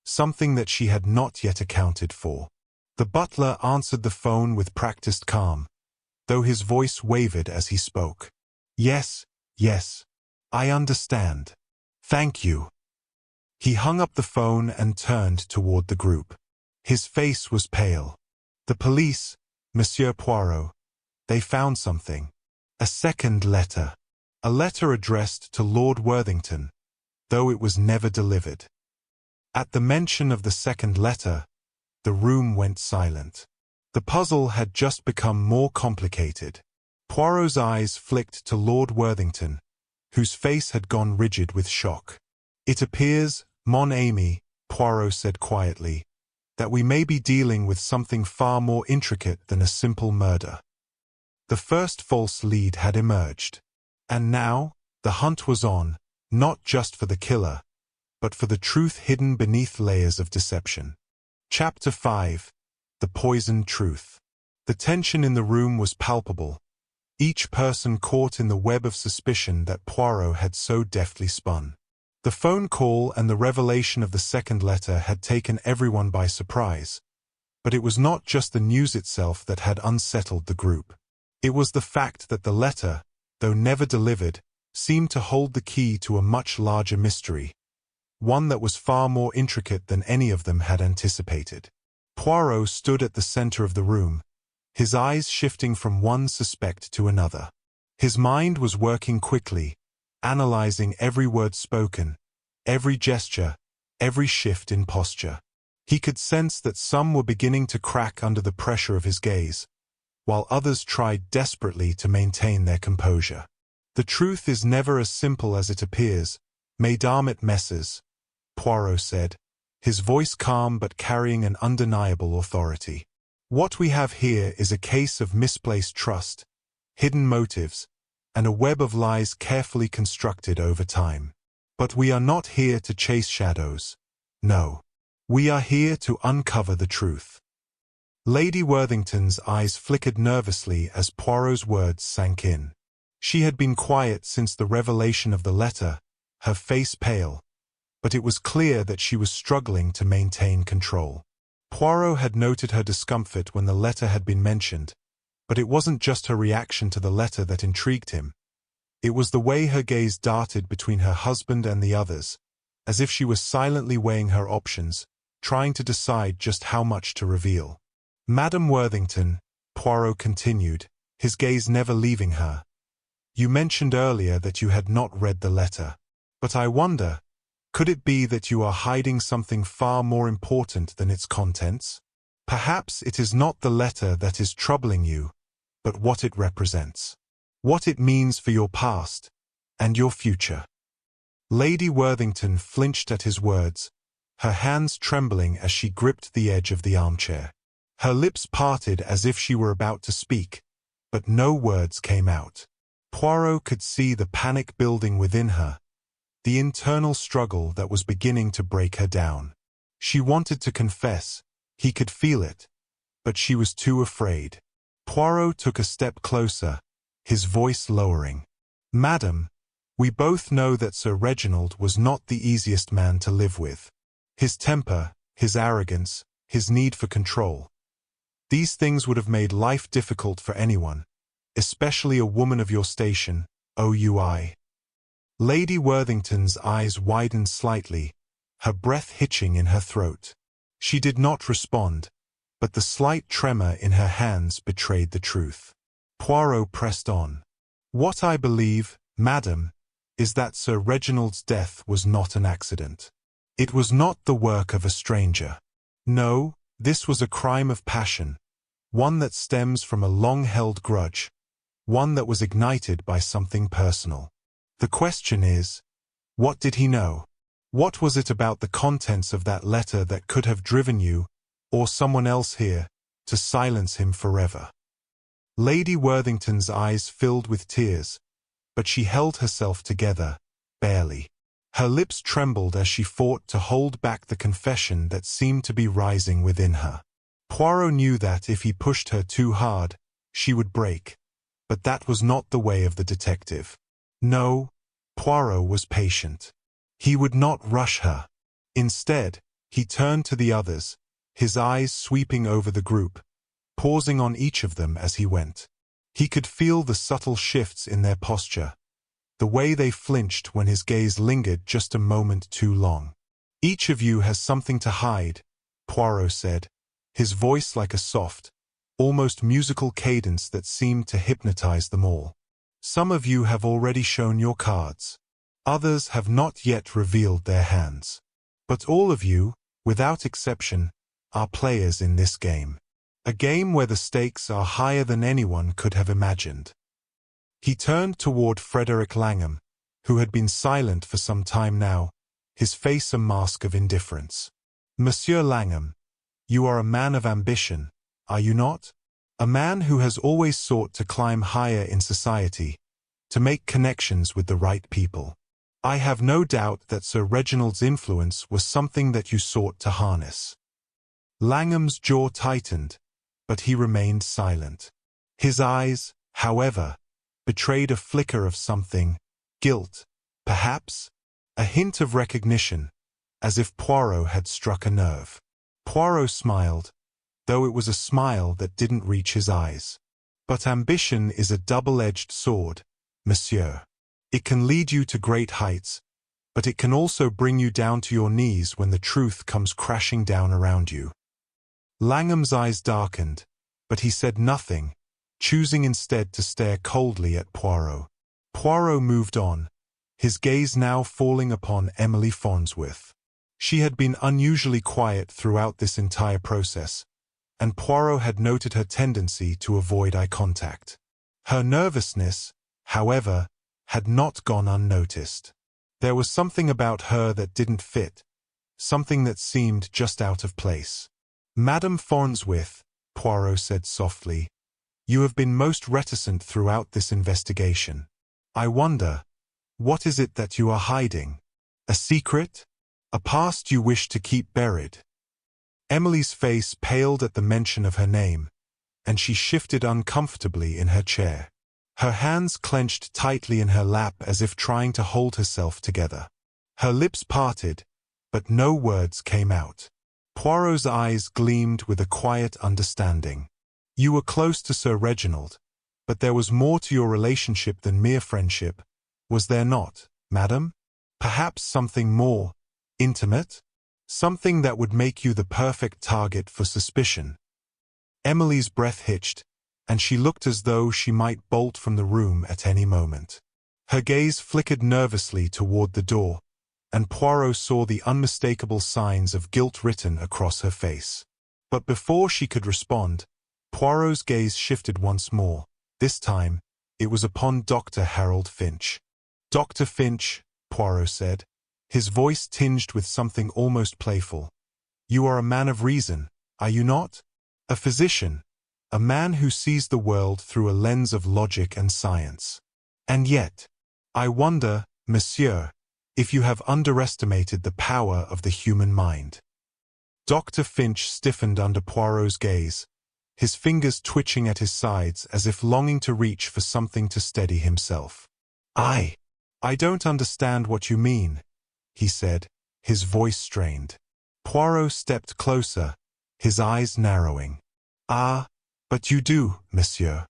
something that she had not yet accounted for. The butler answered the phone with practiced calm, though his voice wavered as he spoke. Yes, I understand. Thank you. He hung up the phone and turned toward the group. His face was pale. The police, Monsieur Poirot, they found something. A second letter. A letter addressed to Lord Worthington, though it was never delivered. At the mention of the second letter, the room went silent. The puzzle had just become more complicated. Poirot's eyes flicked to Lord Worthington, whose face had gone rigid with shock. It appears, mon ami, Poirot said quietly, that we may be dealing with something far more intricate than a simple murder. The first false lead had emerged. And now, the hunt was on, not just for the killer, but for the truth hidden beneath layers of deception. Chapter 5. The Poisoned Truth. The tension in the room was palpable, each person caught in the web of suspicion that Poirot had so deftly spun. The phone call and the revelation of the second letter had taken everyone by surprise, but it was not just the news itself that had unsettled the group. It was the fact that the letter, though never delivered, seemed to hold the key to a much larger mystery, one that was far more intricate than any of them had anticipated. Poirot stood at the center of the room, his eyes shifting from one suspect to another. His mind was working quickly, analyzing every word spoken, every gesture, every shift in posture. He could sense that some were beginning to crack under the pressure of his gaze, while others tried desperately to maintain their composure. The truth is never as simple as it appears, mesdames et messieurs, Poirot said, his voice calm but carrying an undeniable authority. What we have here is a case of misplaced trust, hidden motives, and a web of lies carefully constructed over time. But we are not here to chase shadows. No. We are here to uncover the truth. Lady Worthington's eyes flickered nervously as Poirot's words sank in. She had been quiet since the revelation of the letter, her face pale, but it was clear that she was struggling to maintain control. Poirot had noted her discomfort when the letter had been mentioned, but it wasn't just her reaction to the letter that intrigued him. It was the way her gaze darted between her husband and the others, as if she was silently weighing her options, trying to decide just how much to reveal. Madame Worthington, Poirot continued, his gaze never leaving her. You mentioned earlier that you had not read the letter. But I wonder, could it be that you are hiding something far more important than its contents? Perhaps it is not the letter that is troubling you, but what it represents. What it means for your past and your future. Lady Worthington flinched at his words, her hands trembling as she gripped the edge of the armchair. Her lips parted as if she were about to speak, but no words came out. Poirot could see the panic building within her, the internal struggle that was beginning to break her down. She wanted to confess, he could feel it, but she was too afraid. Poirot took a step closer, his voice lowering. Madam, we both know that Sir Reginald was not the easiest man to live with. His temper, his arrogance, his need for control. These things would have made life difficult for anyone, especially a woman of your station, OUI. Lady Worthington's eyes widened slightly, her breath hitching in her throat. She did not respond, but the slight tremor in her hands betrayed the truth. Poirot pressed on. What I believe, madam, is that Sir Reginald's death was not an accident. It was not the work of a stranger. No, this was a crime of passion, one that stems from a long-held grudge, one that was ignited by something personal. The question is, what did he know? What was it about the contents of that letter that could have driven you, or someone else here, to silence him forever? Lady Worthington's eyes filled with tears, but she held herself together, barely. Her lips trembled as she fought to hold back the confession that seemed to be rising within her. Poirot knew that if he pushed her too hard, she would break, but that was not the way of the detective. No, Poirot was patient. He would not rush her. Instead, he turned to the others, his eyes sweeping over the group, pausing on each of them as he went. He could feel the subtle shifts in their posture, the way they flinched when his gaze lingered just a moment too long. Each of you has something to hide, Poirot said, his voice like a soft, almost musical cadence that seemed to hypnotize them all. Some of you have already shown your cards. Others have not yet revealed their hands. But all of you, without exception, are players in this game. A game where the stakes are higher than anyone could have imagined. He turned toward Frederick Langham, who had been silent for some time now, his face a mask of indifference. Monsieur Langham, you are a man of ambition, are you not? A man who has always sought to climb higher in society, to make connections with the right people. I have no doubt that Sir Reginald's influence was something that you sought to harness. Langham's jaw tightened, but he remained silent. His eyes, however, betrayed a flicker of something, guilt, perhaps, a hint of recognition, as if Poirot had struck a nerve. Poirot smiled, though it was a smile that didn't reach his eyes. But ambition is a double-edged sword, monsieur. It can lead you to great heights, but it can also bring you down to your knees when the truth comes crashing down around you. Langham's eyes darkened, but he said nothing, choosing instead to stare coldly at Poirot. Poirot moved on, his gaze now falling upon Emily Farnsworth. She had been unusually quiet throughout this entire process, and Poirot had noted her tendency to avoid eye contact. Her nervousness, however, had not gone unnoticed. There was something about her that didn't fit, something that seemed just out of place. Madame Farnsworth, Poirot said softly, you have been most reticent throughout this investigation. I wonder, what is it that you are hiding? A secret? A past you wish to keep buried? Emily's face paled at the mention of her name, and she shifted uncomfortably in her chair. Her hands clenched tightly in her lap as if trying to hold herself together. Her lips parted, but no words came out. Poirot's eyes gleamed with a quiet understanding. You were close to Sir Reginald, but there was more to your relationship than mere friendship, was there not, madam? Perhaps something more intimate? Something that would make you the perfect target for suspicion. Emily's breath hitched, and she looked as though she might bolt from the room at any moment. Her gaze flickered nervously toward the door, and Poirot saw the unmistakable signs of guilt written across her face. But before she could respond, Poirot's gaze shifted once more. This time, it was upon Dr. Harold Finch. Dr. Finch, Poirot said, his voice tinged with something almost playful. You are a man of reason, are you not? A physician, a man who sees the world through a lens of logic and science. And yet, I wonder, monsieur, if you have underestimated the power of the human mind. Dr. Finch stiffened under Poirot's gaze, his fingers twitching at his sides as if longing to reach for something to steady himself. I don't understand what you mean, he said, his voice strained. Poirot stepped closer, his eyes narrowing. Ah, but you do, monsieur.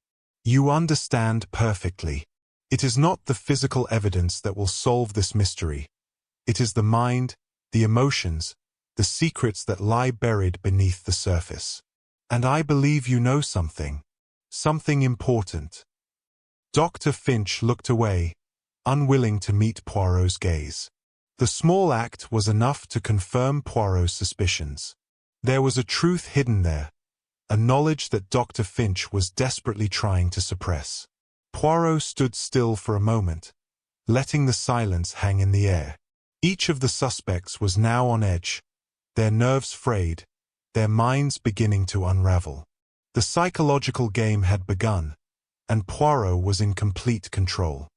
You understand perfectly. It is not the physical evidence that will solve this mystery. It is the mind, the emotions, the secrets that lie buried beneath the surface. And I believe you know something. Something important. Dr. Finch looked away, unwilling to meet Poirot's gaze. The small act was enough to confirm Poirot's suspicions. There was a truth hidden there, a knowledge that Dr. Finch was desperately trying to suppress. Poirot stood still for a moment, letting the silence hang in the air. Each of the suspects was now on edge, their nerves frayed, their minds beginning to unravel. The psychological game had begun, and Poirot was in complete control.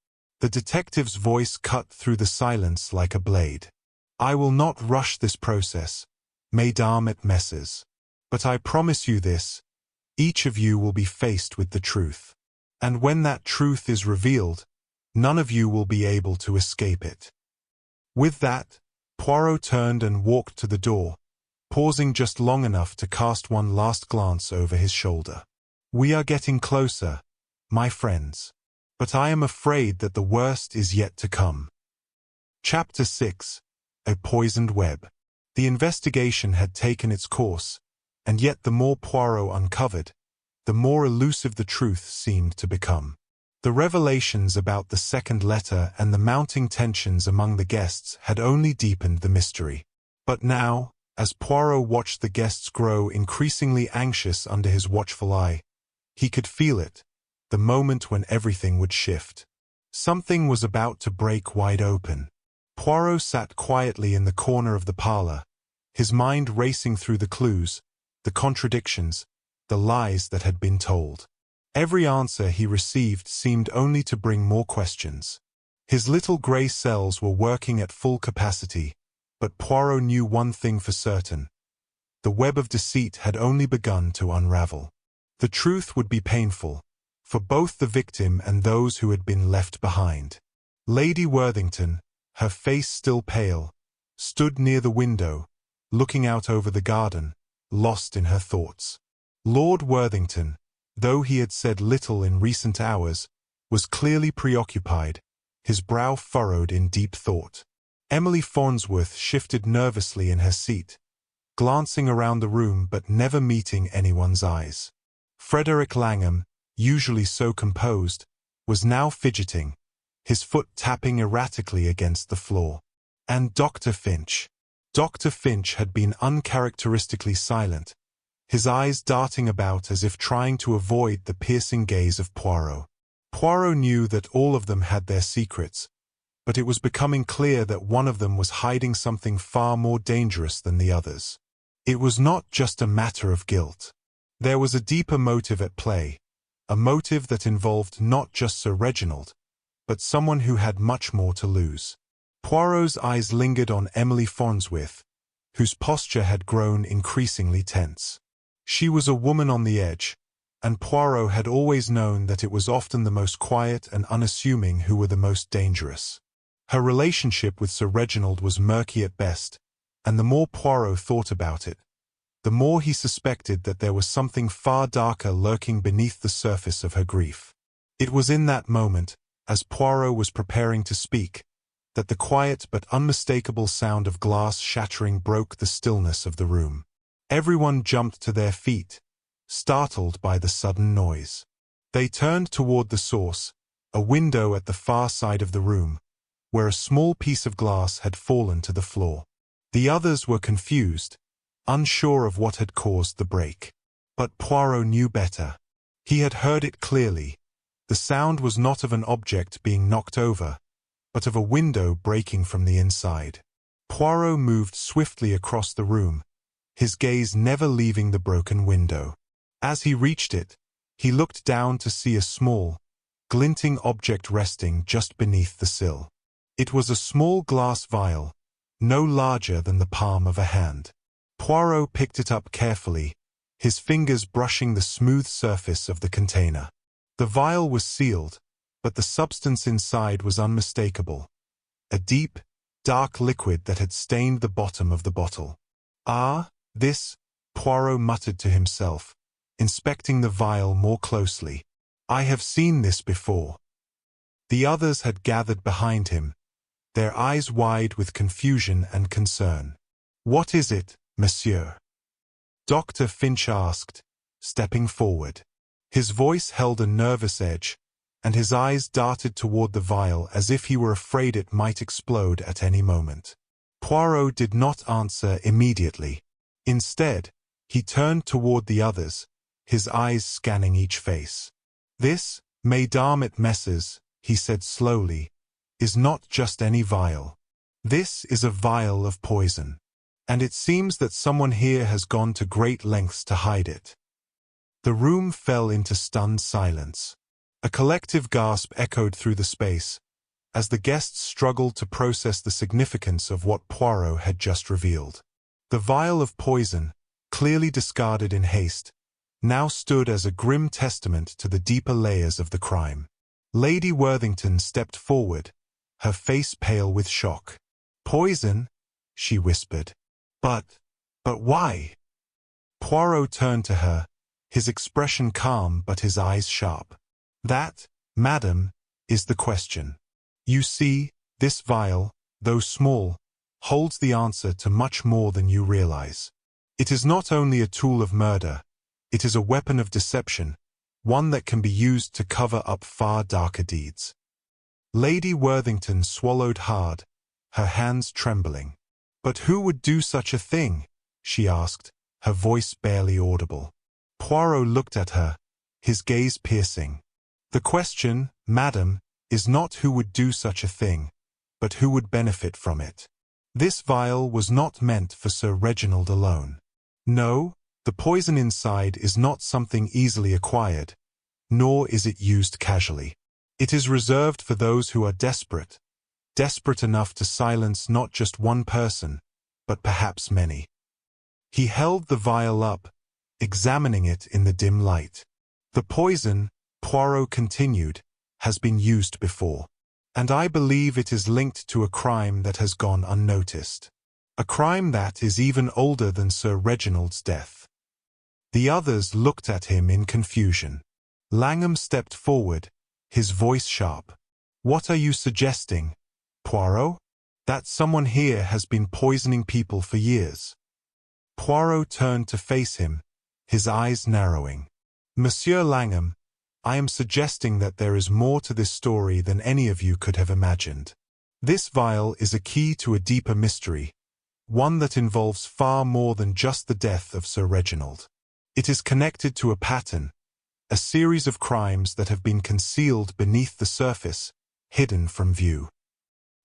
The detective's voice cut through the silence like a blade. I will not rush this process, mesdames et messieurs. But I promise you this, each of you will be faced with the truth. And when that truth is revealed, none of you will be able to escape it. With that, Poirot turned and walked to the door, pausing just long enough to cast one last glance over his shoulder. We are getting closer, my friends. But I am afraid that the worst is yet to come. Chapter 6. A Poisoned Web. The investigation had taken its course, and yet the more Poirot uncovered, the more elusive the truth seemed to become. The revelations about the second letter and the mounting tensions among the guests had only deepened the mystery. But now, as Poirot watched the guests grow increasingly anxious under his watchful eye, he could feel it. The moment when everything would shift. Something was about to break wide open. Poirot sat quietly in the corner of the parlor, his mind racing through the clues, the contradictions, the lies that had been told. Every answer he received seemed only to bring more questions. His little grey cells were working at full capacity, but Poirot knew one thing for certain. The web of deceit had only begun to unravel. The truth would be painful, for both the victim and those who had been left behind. Lady Worthington, her face still pale, stood near the window, looking out over the garden, lost in her thoughts. Lord Worthington, though he had said little in recent hours, was clearly preoccupied, his brow furrowed in deep thought. Emily Farnsworth shifted nervously in her seat, glancing around the room but never meeting anyone's eyes. Frederick Langham, usually so composed, was now fidgeting, his foot tapping erratically against the floor. And Dr. Finch. Dr. Finch had been uncharacteristically silent, his eyes darting about as if trying to avoid the piercing gaze of Poirot. Poirot knew that all of them had their secrets, but it was becoming clear that one of them was hiding something far more dangerous than the others. It was not just a matter of guilt. There was a deeper motive at play, a motive that involved not just Sir Reginald, but someone who had much more to lose. Poirot's eyes lingered on Emily Farnsworth, whose posture had grown increasingly tense. She was a woman on the edge, and Poirot had always known that it was often the most quiet and unassuming who were the most dangerous. Her relationship with Sir Reginald was murky at best, and the more Poirot thought about it, the more he suspected that there was something far darker lurking beneath the surface of her grief. It was in that moment, as Poirot was preparing to speak, that the quiet but unmistakable sound of glass shattering broke the stillness of the room. Everyone jumped to their feet, startled by the sudden noise. They turned toward the source, a window at the far side of the room, where a small piece of glass had fallen to the floor. The others were confused, unsure of what had caused the break. But Poirot knew better. He had heard it clearly. The sound was not of an object being knocked over, but of a window breaking from the inside. Poirot moved swiftly across the room, his gaze never leaving the broken window. As he reached it, he looked down to see a small, glinting object resting just beneath the sill. It was a small glass vial, no larger than the palm of a hand. Poirot picked it up carefully, his fingers brushing the smooth surface of the container. The vial was sealed, but the substance inside was unmistakable. A deep, dark liquid that had stained the bottom of the bottle. "Ah, this," Poirot muttered to himself, inspecting the vial more closely. "I have seen this before." The others had gathered behind him, their eyes wide with confusion and concern. "What is it, monsieur?" Dr. Finch asked, stepping forward. His voice held a nervous edge, and his eyes darted toward the vial as if he were afraid it might explode at any moment. Poirot did not answer immediately. Instead, he turned toward the others, his eyes scanning each face. "This, Mesdames et Messieurs," he said slowly, "is not just any vial. This is a vial of poison. And it seems that someone here has gone to great lengths to hide it." The room fell into stunned silence. A collective gasp echoed through the space, as the guests struggled to process the significance of what Poirot had just revealed. The vial of poison, clearly discarded in haste, now stood as a grim testament to the deeper layers of the crime. Lady Worthington stepped forward, her face pale with shock. "Poison?" she whispered. But why?" Poirot turned to her, his expression calm but his eyes sharp. "That, madam, is the question. You see, this vial, though small, holds the answer to much more than you realize. It is not only a tool of murder, it is a weapon of deception, one that can be used to cover up far darker deeds." Lady Worthington swallowed hard, her hands trembling. "But who would do such a thing?" she asked, her voice barely audible. Poirot looked at her, his gaze piercing. "The question, madam, is not who would do such a thing, but who would benefit from it. This vial was not meant for Sir Reginald alone. No, the The poison inside is not something easily acquired, nor is it used casually. It is reserved for those who are desperate, desperate enough to silence not just one person, but perhaps many. He held the vial up, examining it in the dim light. The poison, Poirot continued, has been used before. And I believe it is linked to a crime that has gone unnoticed. A crime that is even older than Sir Reginald's death. The others looked at him in confusion. Langham stepped forward, his voice sharp. "What are you suggesting, Poirot? That someone here has been poisoning people for years?" Poirot turned to face him, his eyes narrowing. "Monsieur Langham, I am suggesting that there is more to this story than any of you could have imagined. This vial is a key to a deeper mystery, one that involves far more than just the death of Sir Reginald. It is connected to a pattern, a series of crimes that have been concealed beneath the surface, hidden from view."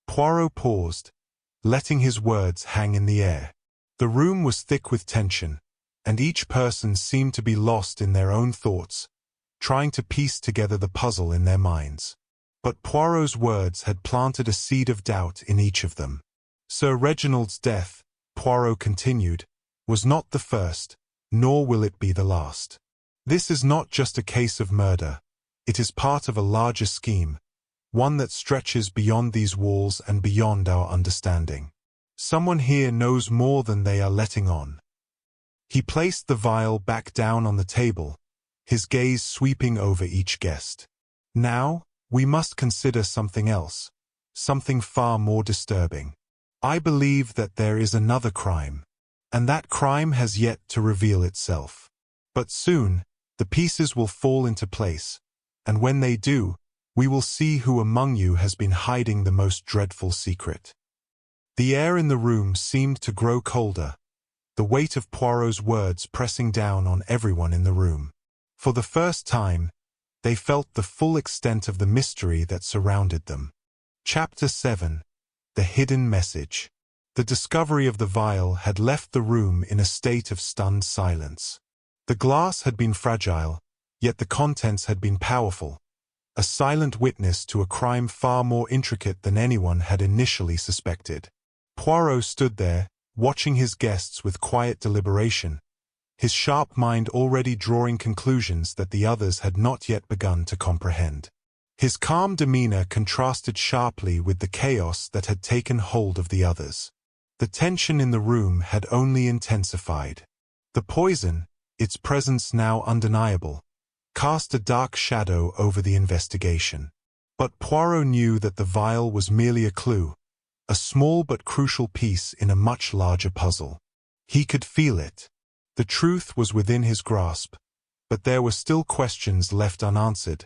Poirot paused, letting his words hang in the air. The room was thick with tension, and each person seemed to be lost in their own thoughts, trying to piece together the puzzle in their minds. But Poirot's words had planted a seed of doubt in each of them. Sir Reginald's death, Poirot continued, was not the first, nor will it be the last. This is not just a case of murder. It is part of a larger scheme, one that stretches beyond these walls and beyond our understanding. Someone here knows more than they are letting on. He placed the vial back down on the table, his gaze sweeping over each guest. "Now, we must consider something else, something far more disturbing. I believe that there is another crime, and that crime has yet to reveal itself. But soon, the pieces will fall into place, and when they do, we will see who among you has been hiding the most dreadful secret." The air in the room seemed to grow colder, the weight of Poirot's words pressing down on everyone in the room. For the first time, they felt the full extent of the mystery that surrounded them. Chapter 7. The Hidden Message. The discovery of the vial had left the room in a state of stunned silence. The glass had been fragile, yet the contents had been powerful, a silent witness to a crime far more intricate than anyone had initially suspected. Poirot stood there, watching his guests with quiet deliberation, his sharp mind already drawing conclusions that the others had not yet begun to comprehend. His calm demeanor contrasted sharply with the chaos that had taken hold of the others. The tension in the room had only intensified. The poison, its presence now undeniable, cast a dark shadow over the investigation. But Poirot knew that the vial was merely a clue, a small but crucial piece in a much larger puzzle. He could feel it. The truth was within his grasp, but there were still questions left unanswered,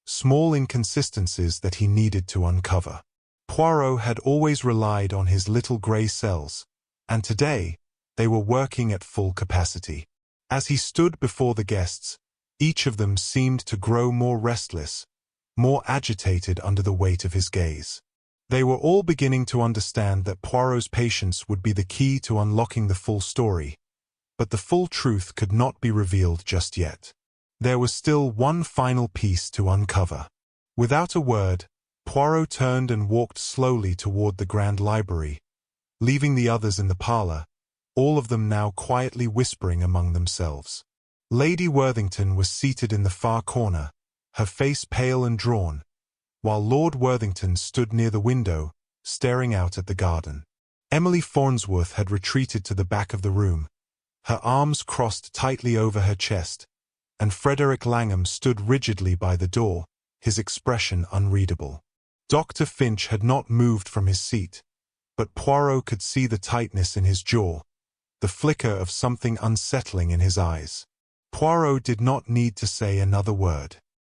small inconsistencies that he needed to uncover. Poirot had always relied on his little grey cells, and today they were working at full capacity. As he stood before the guests, each of them seemed to grow more restless, more agitated under the weight of his gaze. They were all beginning to understand that Poirot's patience would be the key to unlocking the full story, but the full truth could not be revealed just yet. There was still one final piece to uncover. Without a word, Poirot turned and walked slowly toward the grand library, leaving the others in the parlor, all of them now quietly whispering among themselves. Lady Worthington was seated in the far corner, her face pale and drawn, while Lord Worthington stood near the window, staring out at the garden. Emily Farnsworth had retreated to the back of the room, her arms crossed tightly over her chest, and Frederick Langham stood rigidly by the door, his expression unreadable. Dr. Finch had not moved from his seat, but Poirot could see the tightness in his jaw, the flicker of something unsettling in his eyes. Poirot did not need to say another word.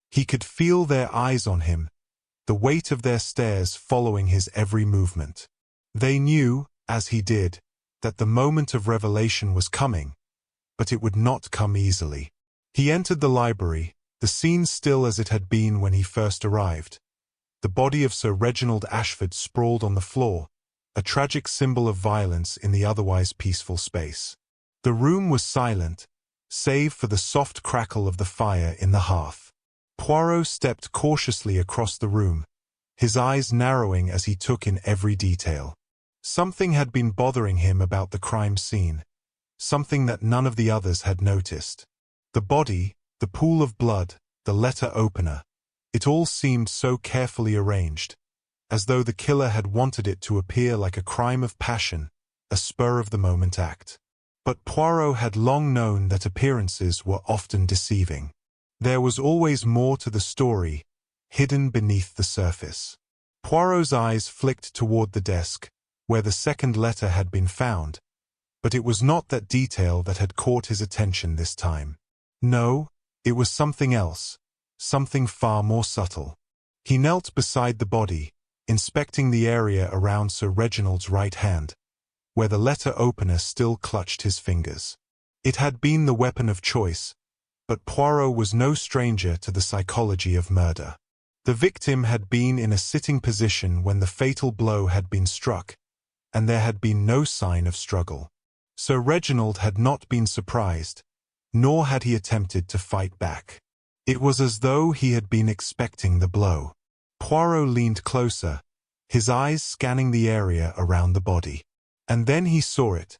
He could feel their eyes on him, the weight of their stares following his every movement. They knew, as he did, that the moment of revelation was coming, but it would not come easily. He entered the library, the scene still as it had been when he first arrived. The body of Sir Reginald Ashford sprawled on the floor, a tragic symbol of violence in the otherwise peaceful space. The room was silent, save for the soft crackle of the fire in the hearth. Poirot stepped cautiously across the room, his eyes narrowing as he took in every detail. Something had been bothering him about the crime scene, something that none of the others had noticed. The body, the pool of blood, the letter opener, it all seemed so carefully arranged, as though the killer had wanted it to appear like a crime of passion, a spur-of-the-moment act. But Poirot had long known that appearances were often deceiving. There was always more to the story, hidden beneath the surface. Poirot's eyes flicked toward the desk, where the second letter had been found, but it was not that detail that had caught his attention this time. No, it was something else, something far more subtle. He knelt beside the body, inspecting the area around Sir Reginald's right hand, where the letter opener still clutched his fingers. It had been the weapon of choice, but Poirot was no stranger to the psychology of murder. The victim had been in a sitting position when the fatal blow had been struck, and there had been no sign of struggle. Sir Reginald had not been surprised, nor had he attempted to fight back. It was as though he had been expecting the blow. Poirot leaned closer, his eyes scanning the area around the body. And then he saw it,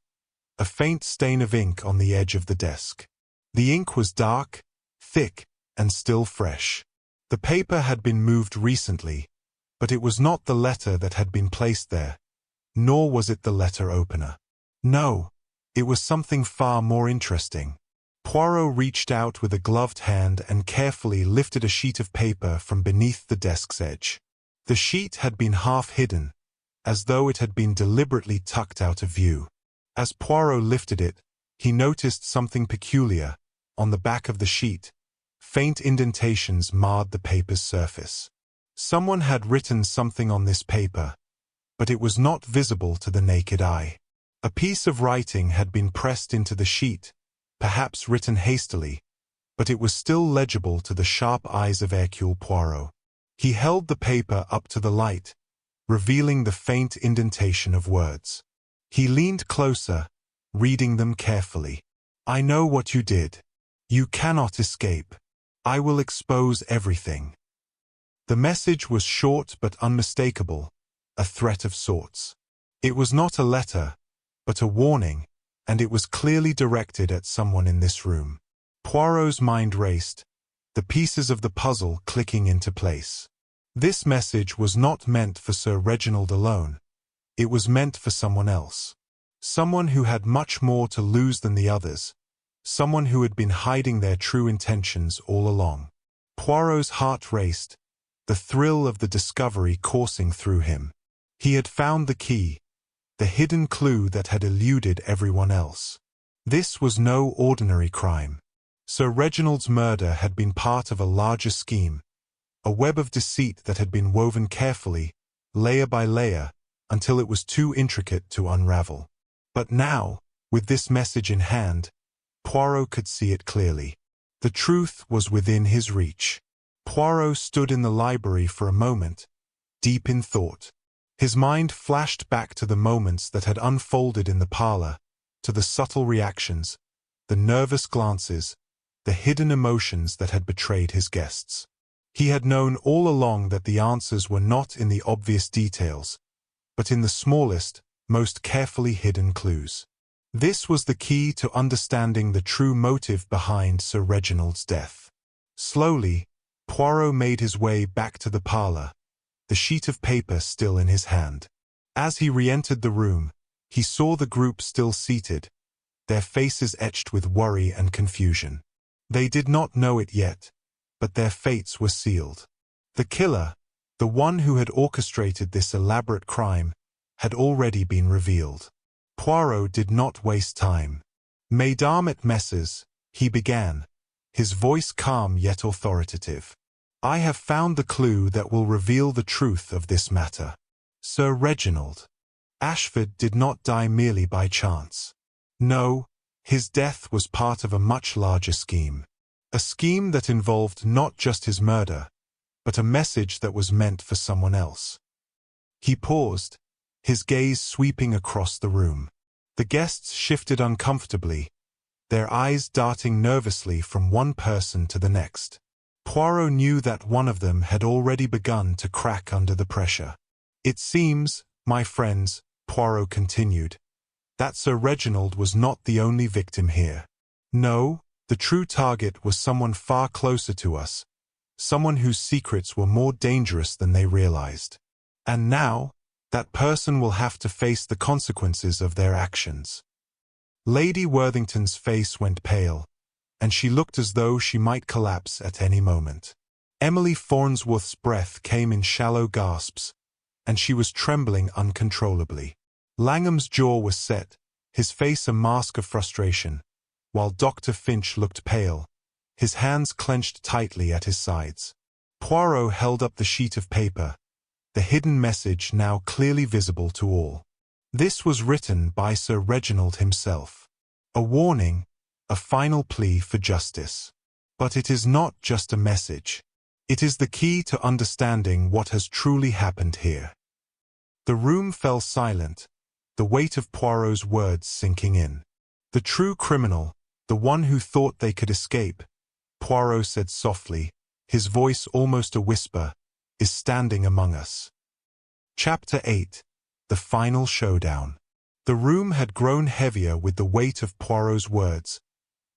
a faint stain of ink on the edge of the desk. The ink was dark, thick, and still fresh. The paper had been moved recently, but it was not the letter that had been placed there, nor was it the letter opener. No, it was something far more interesting. Poirot reached out with a gloved hand and carefully lifted a sheet of paper from beneath the desk's edge. The sheet had been half hidden, as though it had been deliberately tucked out of view. As Poirot lifted it, he noticed something peculiar. On the back of the sheet, faint indentations marred the paper's surface. Someone had written something on this paper, but it was not visible to the naked eye. A piece of writing had been pressed into the sheet, perhaps written hastily, but it was still legible to the sharp eyes of Hercule Poirot. He held the paper up to the light, revealing the faint indentation of words. He leaned closer, reading them carefully. "I know what you did. You cannot escape. I will expose everything." The message was short but unmistakable, a threat of sorts. It was not a letter, but a warning, and it was clearly directed at someone in this room. Poirot's mind raced, the pieces of the puzzle clicking into place. This message was not meant for Sir Reginald alone. It was meant for someone else. Someone who had much more to lose than the others. Someone who had been hiding their true intentions all along. Poirot's heart raced, the thrill of the discovery coursing through him. He had found the key, the hidden clue that had eluded everyone else. This was no ordinary crime. Sir Reginald's murder had been part of a larger scheme, a web of deceit that had been woven carefully, layer by layer, until it was too intricate to unravel. But now, with this message in hand, Poirot could see it clearly. The truth was within his reach. Poirot stood in the library for a moment, deep in thought. His mind flashed back to the moments that had unfolded in the parlor, to the subtle reactions, the nervous glances, the hidden emotions that had betrayed his guests. He had known all along that the answers were not in the obvious details, but in the smallest, most carefully hidden clues. This was the key to understanding the true motive behind Sir Reginald's death. Slowly, Poirot made his way back to the parlor, the sheet of paper still in his hand. As he re-entered the room, he saw the group still seated, their faces etched with worry and confusion. They did not know it yet, but their fates were sealed. The killer, the one who had orchestrated this elaborate crime, had already been revealed. Poirot did not waste time. "Mesdames et messieurs," he began, his voice calm yet authoritative. "I have found the clue that will reveal the truth of this matter. Sir Reginald Ashford did not die merely by chance. No, his death was part of a much larger scheme. A scheme that involved not just his murder, but a message that was meant for someone else." He paused, his gaze sweeping across the room. The guests shifted uncomfortably, their eyes darting nervously from one person to the next. Poirot knew that one of them had already begun to crack under the pressure. "It seems, my friends," Poirot continued, "that Sir Reginald was not the only victim here. No, the true target was someone far closer to us, someone whose secrets were more dangerous than they realized. And now, that person will have to face the consequences of their actions." Lady Worthington's face went pale, and she looked as though she might collapse at any moment. Emily Farnsworth's breath came in shallow gasps, and she was trembling uncontrollably. Langham's jaw was set, his face a mask of frustration, while Dr. Finch looked pale, his hands clenched tightly at his sides. Poirot held up the sheet of paper, the hidden message now clearly visible to all. This was written by Sir Reginald himself. A warning, a final plea for justice. But it is not just a message. It is the key to understanding what has truly happened here. The room fell silent, the weight of Poirot's words sinking in. "The true criminal, the one who thought they could escape," Poirot said softly, his voice almost a whisper, "is standing among us." Chapter 8. The Final Showdown. The room had grown heavier with the weight of Poirot's words,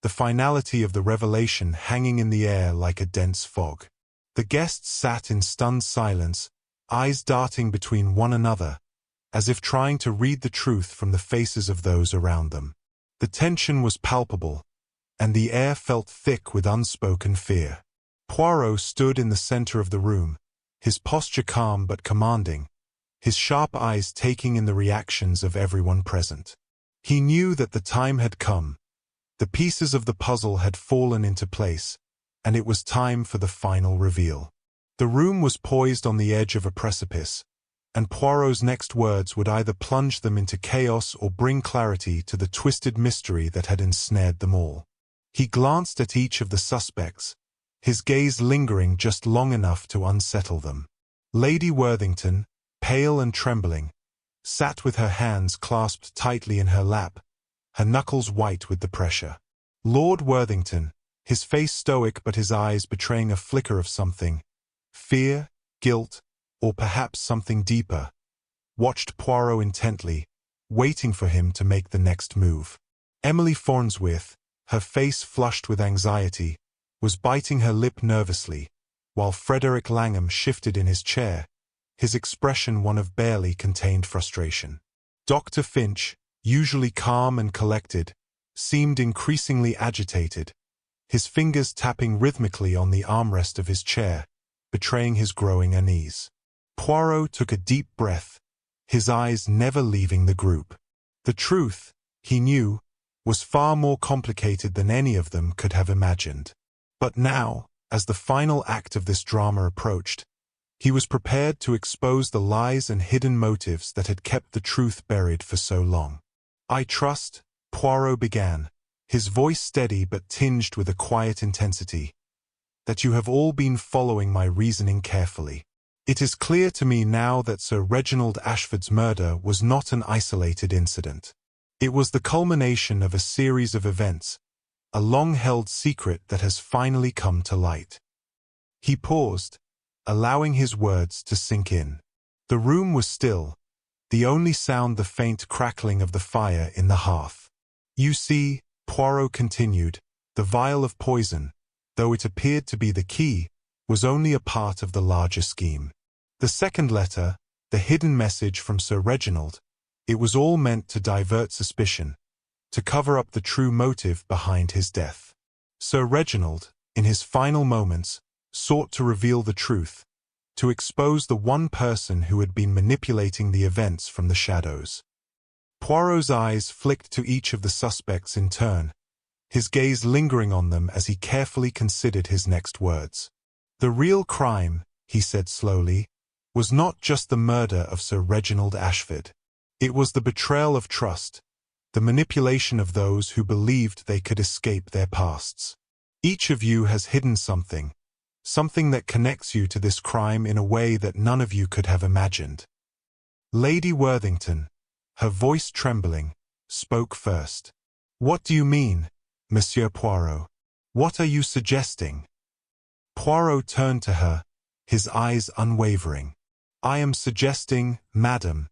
the finality of the revelation hanging in the air like a dense fog. The guests sat in stunned silence, eyes darting between one another, as if trying to read the truth from the faces of those around them. The tension was palpable, and the air felt thick with unspoken fear. Poirot stood in the center of the room, his posture calm but commanding, his sharp eyes taking in the reactions of everyone present. He knew that the time had come. The pieces of the puzzle had fallen into place, and it was time for the final reveal. The room was poised on the edge of a precipice, and Poirot's next words would either plunge them into chaos or bring clarity to the twisted mystery that had ensnared them all. He glanced at each of the suspects, his gaze lingering just long enough to unsettle them. Lady Worthington, pale and trembling, sat with her hands clasped tightly in her lap, her knuckles white with the pressure. Lord Worthington, his face stoic but his eyes betraying a flicker of something, fear, guilt, or perhaps something deeper, watched Poirot intently, waiting for him to make the next move. Emily Farnsworth, her face flushed with anxiety, was biting her lip nervously, while Frederick Langham shifted in his chair, his expression one of barely contained frustration. Dr. Finch, usually calm and collected, seemed increasingly agitated, his fingers tapping rhythmically on the armrest of his chair, betraying his growing unease. Poirot took a deep breath, his eyes never leaving the group. The truth, he knew, was far more complicated than any of them could have imagined. But now, as the final act of this drama approached, he was prepared to expose the lies and hidden motives that had kept the truth buried for so long. "I trust," Poirot began, his voice steady but tinged with a quiet intensity, "that you have all been following my reasoning carefully. It is clear to me now that Sir Reginald Ashford's murder was not an isolated incident. It was the culmination of a series of events, a long-held secret that has finally come to light." He paused, allowing his words to sink in. The room was still, the only sound the faint crackling of the fire in the hearth. "You see," Poirot continued, "the vial of poison, though it appeared to be the key, was only a part of the larger scheme. The second letter, the hidden message from Sir Reginald, it was all meant to divert suspicion, to cover up the true motive behind his death. Sir Reginald, in his final moments, sought to reveal the truth, to expose the one person who had been manipulating the events from the shadows." Poirot's eyes flicked to each of the suspects in turn, his gaze lingering on them as he carefully considered his next words. "The real crime," he said slowly, "was not just the murder of Sir Reginald Ashford. It was the betrayal of trust, the manipulation of those who believed they could escape their pasts. Each of you has hidden something, something that connects you to this crime in a way that none of you could have imagined." Lady Worthington, her voice trembling, spoke first. "What do you mean?" Monsieur Poirot. What are you suggesting? Poirot turned to her, his eyes unwavering. I am suggesting, madam,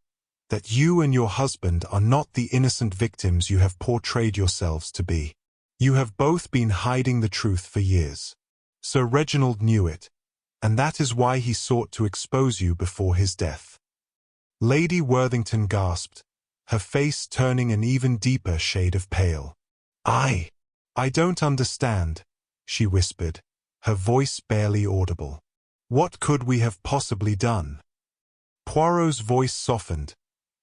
that you and your husband are not the innocent victims you have portrayed yourselves to be. You have both been hiding the truth for years. Sir Reginald knew it, and that is why he sought to expose you before his death. Lady Worthington gasped, her face turning an even deeper shade of pale. I don't understand, she whispered, her voice barely audible. What could we have possibly done? Poirot's voice softened,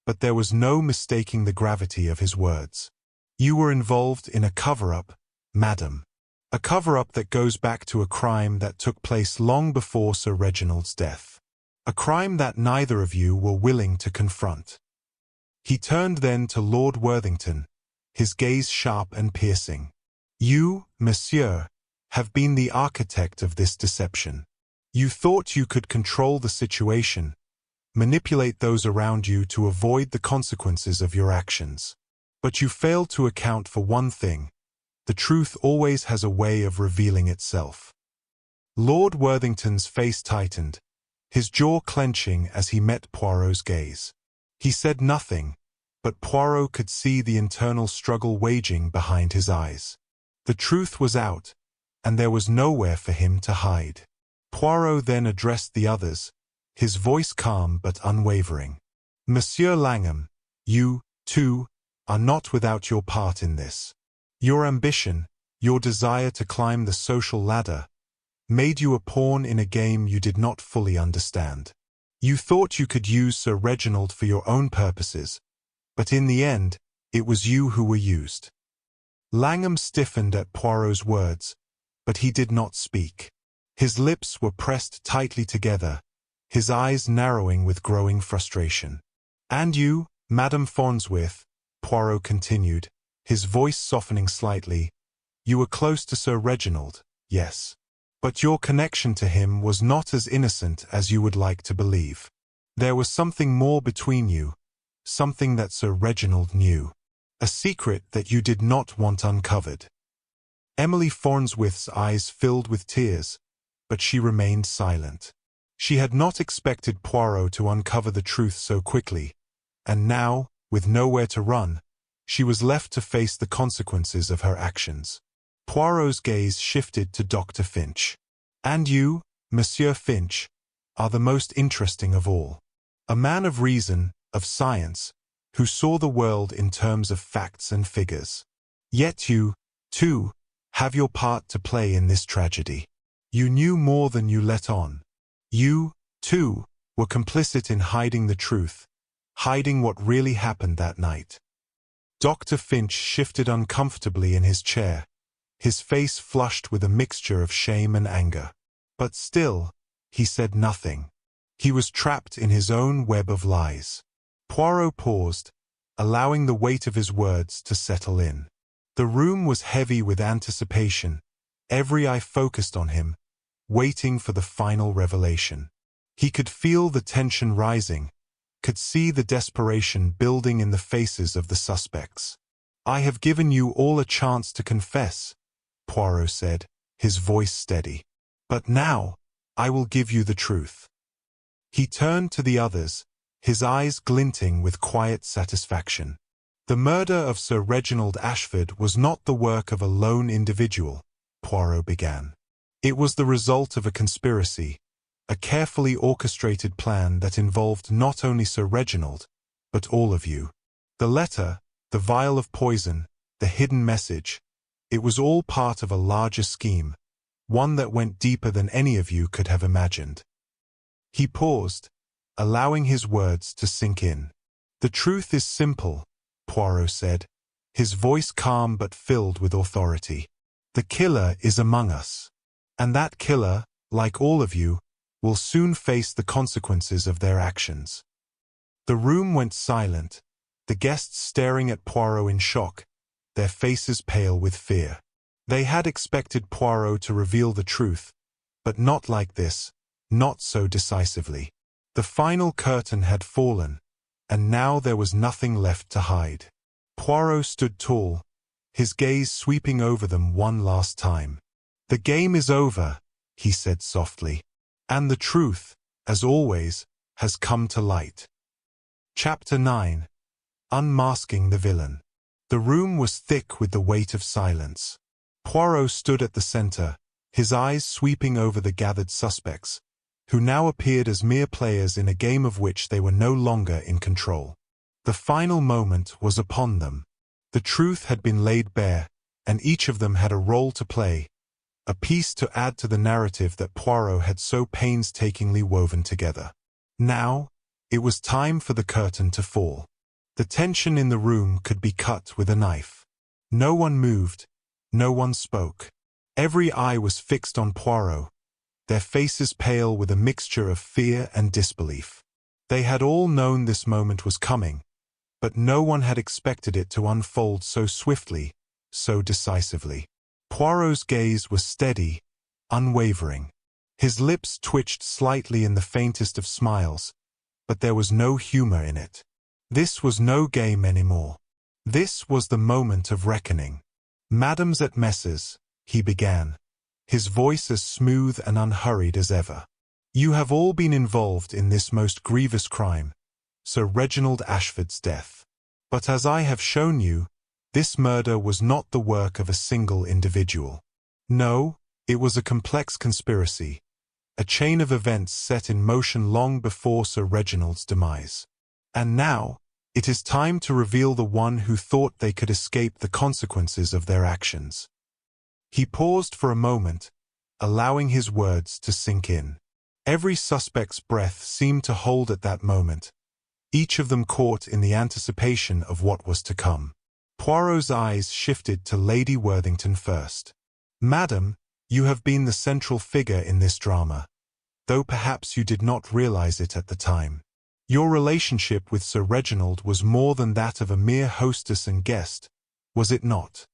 but there was no mistaking the gravity of his words. You were involved in a cover-up, madam. A cover-up that goes back to a crime that took place long before Sir Reginald's death. A crime that neither of you were willing to confront. He turned then to Lord Worthington, his gaze sharp and piercing. You, monsieur, have been the architect of this deception. You thought you could control the situation, manipulate those around you to avoid the consequences of your actions. But you failed to account for one thing. The truth always has a way of revealing itself. Lord Worthington's face tightened, his jaw clenching as he met Poirot's gaze. He said nothing, but Poirot could see the internal struggle waging behind his eyes. The truth was out, and there was nowhere for him to hide. Poirot then addressed the others, his voice calm but unwavering. Monsieur Langham, you, too, are not without your part in this. Your ambition, your desire to climb the social ladder, made you a pawn in a game you did not fully understand. You thought you could use Sir Reginald for your own purposes, but in the end, it was you who were used. Langham stiffened at Poirot's words, but he did not speak. His lips were pressed tightly together, his eyes narrowing with growing frustration. And you, Madame Farnsworth, Poirot continued, his voice softening slightly, you were close to Sir Reginald, yes. But your connection to him was not as innocent as you would like to believe. There was something more between you, something that Sir Reginald knew. A secret that you did not want uncovered. Emily Farnsworth's eyes filled with tears, but she remained silent. She had not expected Poirot to uncover the truth so quickly, and now, with nowhere to run, she was left to face the consequences of her actions. Poirot's gaze shifted to Dr. Finch. And you, Monsieur Finch, are the most interesting of all. A man of reason, of science, who saw the world in terms of facts and figures. Yet you, too, have your part to play in this tragedy. You knew more than you let on. You, too, were complicit in hiding the truth, hiding what really happened that night. Dr. Finch shifted uncomfortably in his chair, his face flushed with a mixture of shame and anger. But still, he said nothing. He was trapped in his own web of lies. Poirot paused, allowing the weight of his words to settle in. The room was heavy with anticipation, every eye focused on him, waiting for the final revelation. He could feel the tension rising, could see the desperation building in the faces of the suspects. I have given you all a chance to confess, Poirot said, his voice steady. But now, I will give you the truth. He turned to the others, his eyes glinting with quiet satisfaction. The murder of Sir Reginald Ashford was not the work of a lone individual, Poirot began. It was the result of a conspiracy, a carefully orchestrated plan that involved not only Sir Reginald, but all of you. The letter, the vial of poison, the hidden message, it was all part of a larger scheme, one that went deeper than any of you could have imagined. He paused, allowing his words to sink in. The truth is simple, Poirot said, his voice calm but filled with authority. The killer is among us. And that killer, like all of you, will soon face the consequences of their actions. The room went silent, the guests staring at Poirot in shock, their faces pale with fear. They had expected Poirot to reveal the truth, but not like this, not so decisively. The final curtain had fallen, and now there was nothing left to hide. Poirot stood tall, his gaze sweeping over them one last time. "The game is over," he said softly. "And the truth, as always, has come to light." Chapter 9. Unmasking the Villain. The room was thick with the weight of silence. Poirot stood at the center, his eyes sweeping over the gathered suspects, who now appeared as mere players in a game of which they were no longer in control. The final moment was upon them. The truth had been laid bare, and each of them had a role to play, a piece to add to the narrative that Poirot had so painstakingly woven together. Now, it was time for the curtain to fall. The tension in the room could be cut with a knife. No one moved, no one spoke. Every eye was fixed on Poirot, their faces pale with a mixture of fear and disbelief. They had all known this moment was coming, but no one had expected it to unfold so swiftly, so decisively. Poirot's gaze was steady, unwavering. His lips twitched slightly in the faintest of smiles, but there was no humor in it. This was no game anymore. This was the moment of reckoning. "Madams et messieurs," he began, his voice as smooth and unhurried as ever. "You have all been involved in this most grievous crime, Sir Reginald Ashford's death. But as I have shown you, this murder was not the work of a single individual. No, it was a complex conspiracy, a chain of events set in motion long before Sir Reginald's demise. And now, it is time to reveal the one who thought they could escape the consequences of their actions." He paused for a moment, allowing his words to sink in. Every suspect's breath seemed to hold at that moment, each of them caught in the anticipation of what was to come. Poirot's eyes shifted to Lady Worthington first. "Madam, you have been the central figure in this drama, though perhaps you did not realize it at the time. Your relationship with Sir Reginald was more than that of a mere hostess and guest, was it not?"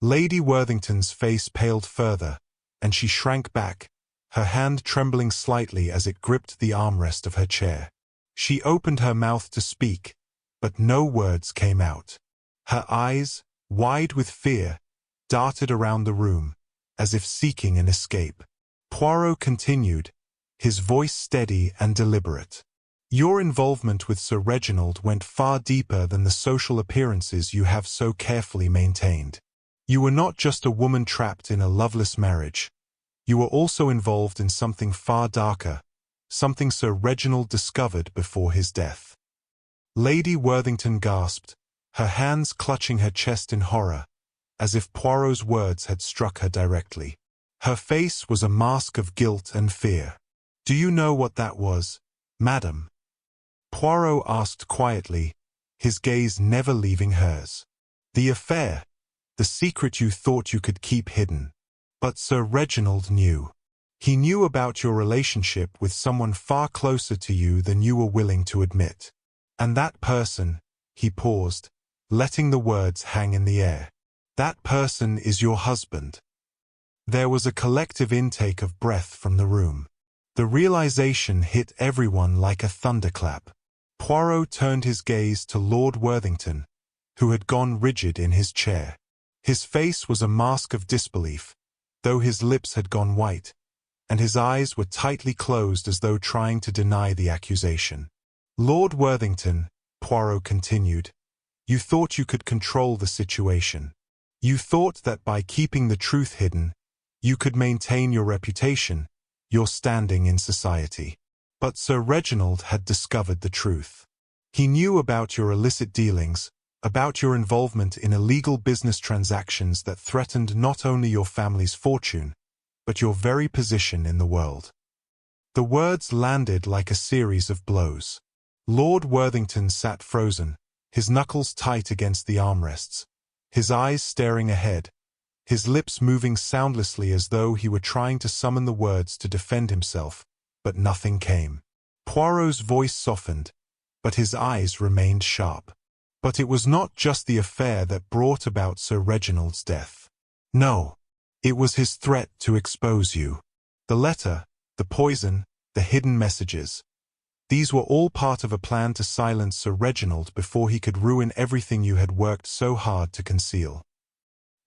Lady Worthington's face paled further, and she shrank back, her hand trembling slightly as it gripped the armrest of her chair. She opened her mouth to speak, but no words came out. Her eyes, wide with fear, darted around the room, as if seeking an escape. Poirot continued, his voice steady and deliberate. "Your involvement with Sir Reginald went far deeper than the social appearances you have so carefully maintained. You were not just a woman trapped in a loveless marriage. You were also involved in something far darker, something Sir Reginald discovered before his death." Lady Worthington gasped, her hands clutching her chest in horror, as if Poirot's words had struck her directly. Her face was a mask of guilt and fear. "Do you know what that was, madam?" Poirot asked quietly, his gaze never leaving hers. "The affair, the secret you thought you could keep hidden. But Sir Reginald knew. He knew about your relationship with someone far closer to you than you were willing to admit. And that person," he paused, letting the words hang in the air, "that person is your husband." There was a collective intake of breath from the room. The realization hit everyone like a thunderclap. Poirot turned his gaze to Lord Worthington, who had gone rigid in his chair. His face was a mask of disbelief, though his lips had gone white, and his eyes were tightly closed as though trying to deny the accusation. "Lord Worthington," Poirot continued, "you thought you could control the situation. You thought that by keeping the truth hidden, you could maintain your reputation, your standing in society. But Sir Reginald had discovered the truth. He knew about your illicit dealings, about your involvement in illegal business transactions that threatened not only your family's fortune, but your very position in the world." The words landed like a series of blows. Lord Worthington sat frozen, his knuckles tight against the armrests, his eyes staring ahead, his lips moving soundlessly as though he were trying to summon the words to defend himself, but nothing came. Poirot's voice softened, but his eyes remained sharp. But it was not just the affair that brought about Sir Reginald's death. No, it was his threat to expose you. The letter, the poison, the hidden messages. These were all part of a plan to silence Sir Reginald before he could ruin everything you had worked so hard to conceal.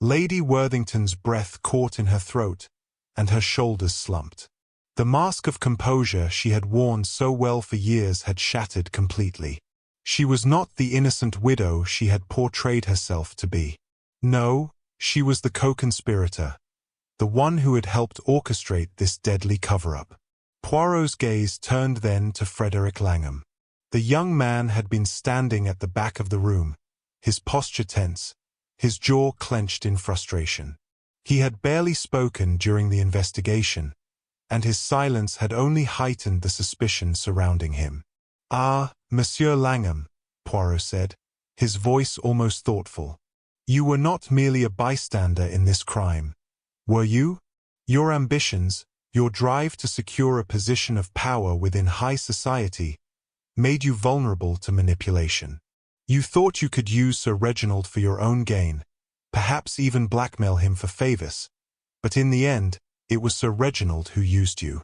Lady Worthington's breath caught in her throat, and her shoulders slumped. The mask of composure she had worn so well for years had shattered completely. She was not the innocent widow she had portrayed herself to be. No, she was the co-conspirator, the one who had helped orchestrate this deadly cover-up. Poirot's gaze turned then to Frederick Langham. The young man had been standing at the back of the room, his posture tense, his jaw clenched in frustration. He had barely spoken during the investigation, and his silence had only heightened the suspicion surrounding him. "Ah, Monsieur Langham," Poirot said, his voice almost thoughtful. "You were not merely a bystander in this crime, were you? Your ambitions, your drive to secure a position of power within high society, made you vulnerable to manipulation. You thought you could use Sir Reginald for your own gain, perhaps even blackmail him for favors, but in the end, it was Sir Reginald who used you."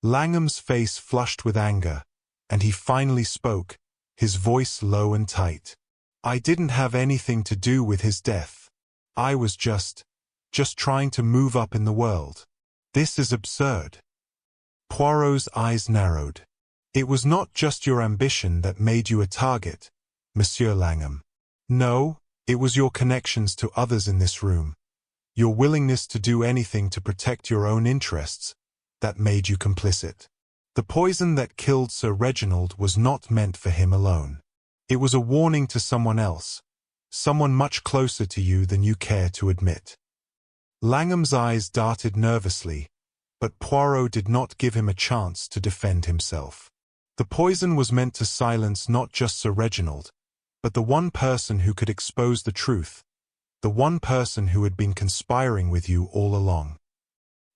Langham's face flushed with anger, and he finally spoke, his voice low and tight. "I didn't have anything to do with his death. I was just trying to move up in the world. This is absurd." Poirot's eyes narrowed. "It was not just your ambition that made you a target, Monsieur Langham. No, it was your connections to others in this room, your willingness to do anything to protect your own interests, that made you complicit. The poison that killed Sir Reginald was not meant for him alone. It was a warning to someone else, someone much closer to you than you care to admit." Langham's eyes darted nervously, but Poirot did not give him a chance to defend himself. The poison was meant to silence not just Sir Reginald, but the one person who could expose the truth, the one person who had been conspiring with you all along.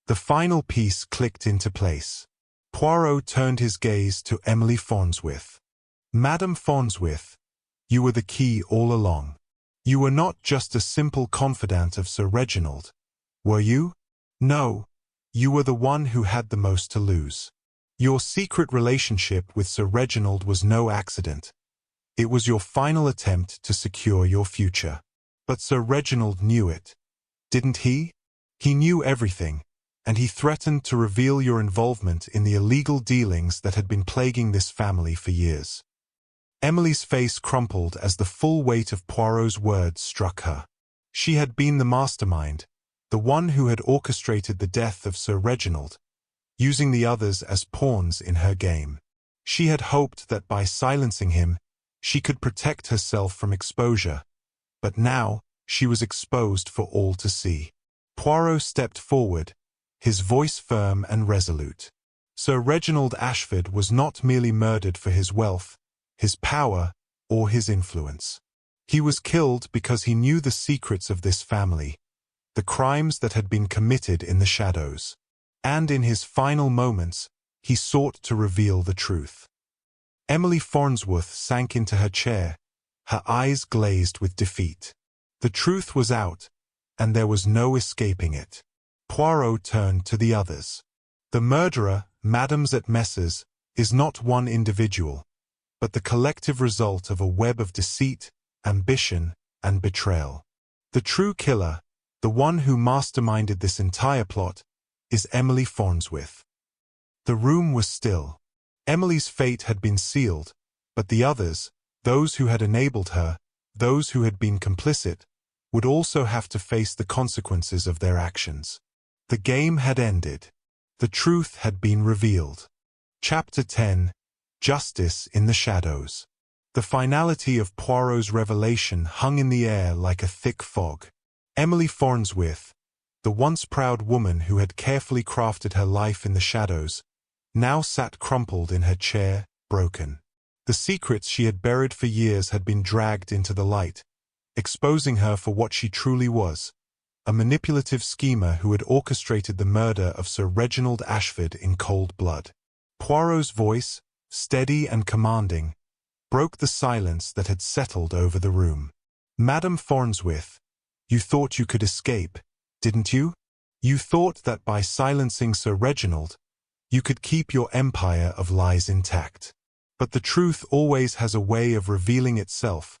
The final piece clicked into place. Poirot turned his gaze to Emily Farnsworth. "Madame Farnsworth, you were the key all along. You were not just a simple confidant of Sir Reginald, were you? No, you were the one who had the most to lose. Your secret relationship with Sir Reginald was no accident. It was your final attempt to secure your future. But Sir Reginald knew it, didn't he? He knew everything, and he threatened to reveal your involvement in the illegal dealings that had been plaguing this family for years." Emily's face crumpled as the full weight of Poirot's words struck her. She had been the mastermind, the one who had orchestrated the death of Sir Reginald, using the others as pawns in her game. She had hoped that by silencing him, she could protect herself from exposure, but now she was exposed for all to see. Poirot stepped forward, his voice firm and resolute. Sir Reginald Ashford was not merely murdered for his wealth, his power, or his influence. He was killed because he knew the secrets of this family, the crimes that had been committed in the shadows. And in his final moments, he sought to reveal the truth. Emily Farnsworth sank into her chair, her eyes glazed with defeat. The truth was out, and there was no escaping it. Poirot turned to the others. "The murderer, Madams at Messrs, is not one individual, but the collective result of a web of deceit, ambition, and betrayal. The true killer, the one who masterminded this entire plot, is Emily Farnsworth." The room was still. Emily's fate had been sealed, but the others, those who had enabled her, those who had been complicit, would also have to face the consequences of their actions. The game had ended. The truth had been revealed. Chapter 10: Justice in the Shadows. The finality of Poirot's revelation hung in the air like a thick fog. Emily Farnsworth, the once proud woman who had carefully crafted her life in the shadows, now sat crumpled in her chair, broken. The secrets she had buried for years had been dragged into the light, exposing her for what she truly was, a manipulative schemer who had orchestrated the murder of Sir Reginald Ashford in cold blood. Poirot's voice, steady and commanding, broke the silence that had settled over the room. "Madame Farnsworth, you thought you could escape, didn't you? You thought that by silencing Sir Reginald, you could keep your empire of lies intact. But the truth always has a way of revealing itself,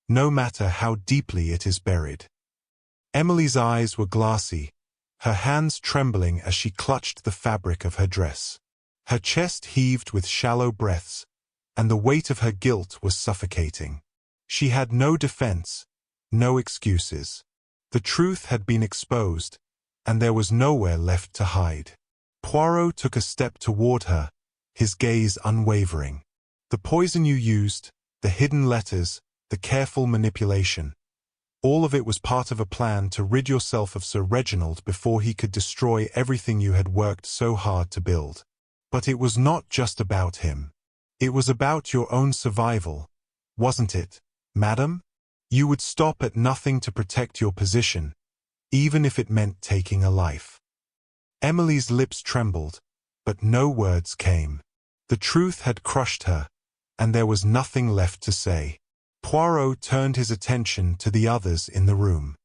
no matter how deeply it is buried." Emily's eyes were glassy, her hands trembling as she clutched the fabric of her dress. Her chest heaved with shallow breaths, and the weight of her guilt was suffocating. She had no defense, no excuses. The truth had been exposed, and there was nowhere left to hide. Poirot took a step toward her, his gaze unwavering. The poison you used, the hidden letters, the careful manipulation, all of it was part of a plan to rid yourself of Sir Reginald before he could destroy everything you had worked so hard to build. But it was not just about him. It was about your own survival, wasn't it, madam? You would stop at nothing to protect your position, even if it meant taking a life. Emily's lips trembled, but no words came. The truth had crushed her, and there was nothing left to say. Poirot turned his attention to the others in the room.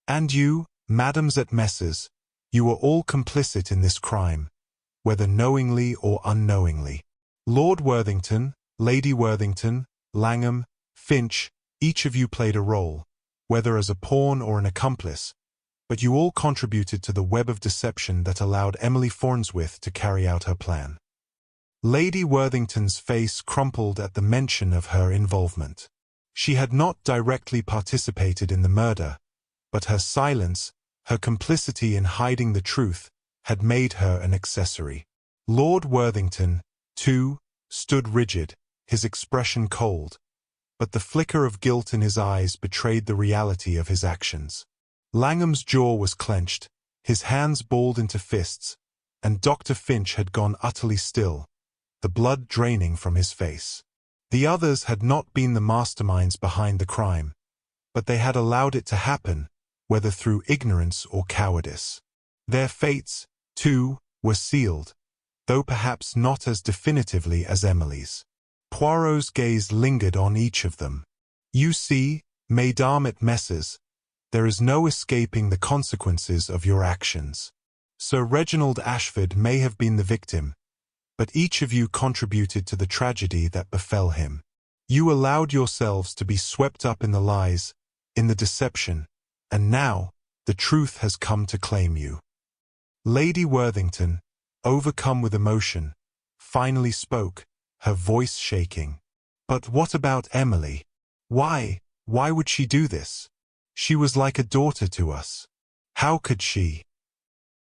And you, madams et messieurs, you were all complicit in this crime, whether knowingly or unknowingly. Lord Worthington, Lady Worthington, Langham, Finch, each of you played a role, whether as a pawn or an accomplice, but you all contributed to the web of deception that allowed Emily Farnsworth to carry out her plan. Lady Worthington's face crumpled at the mention of her involvement. She had not directly participated in the murder, but her silence, her complicity in hiding the truth, had made her an accessory. Lord Worthington, too, stood rigid, his expression cold, but the flicker of guilt in his eyes betrayed the reality of his actions. Langham's jaw was clenched, his hands balled into fists, and Dr. Finch had gone utterly still, the blood draining from his face. The others had not been the masterminds behind the crime, but they had allowed it to happen, whether through ignorance or cowardice. Their fates, too, were sealed, though perhaps not as definitively as Emily's. Poirot's gaze lingered on each of them. You see, mesdames et messieurs, there is no escaping the consequences of your actions. Sir Reginald Ashford may have been the victim, but each of you contributed to the tragedy that befell him. You allowed yourselves to be swept up in the lies, in the deception, and now the truth has come to claim you. Lady Worthington, overcome with emotion, finally spoke, her voice shaking. But what about Emily? Why would she do this? She was like a daughter to us. How could she?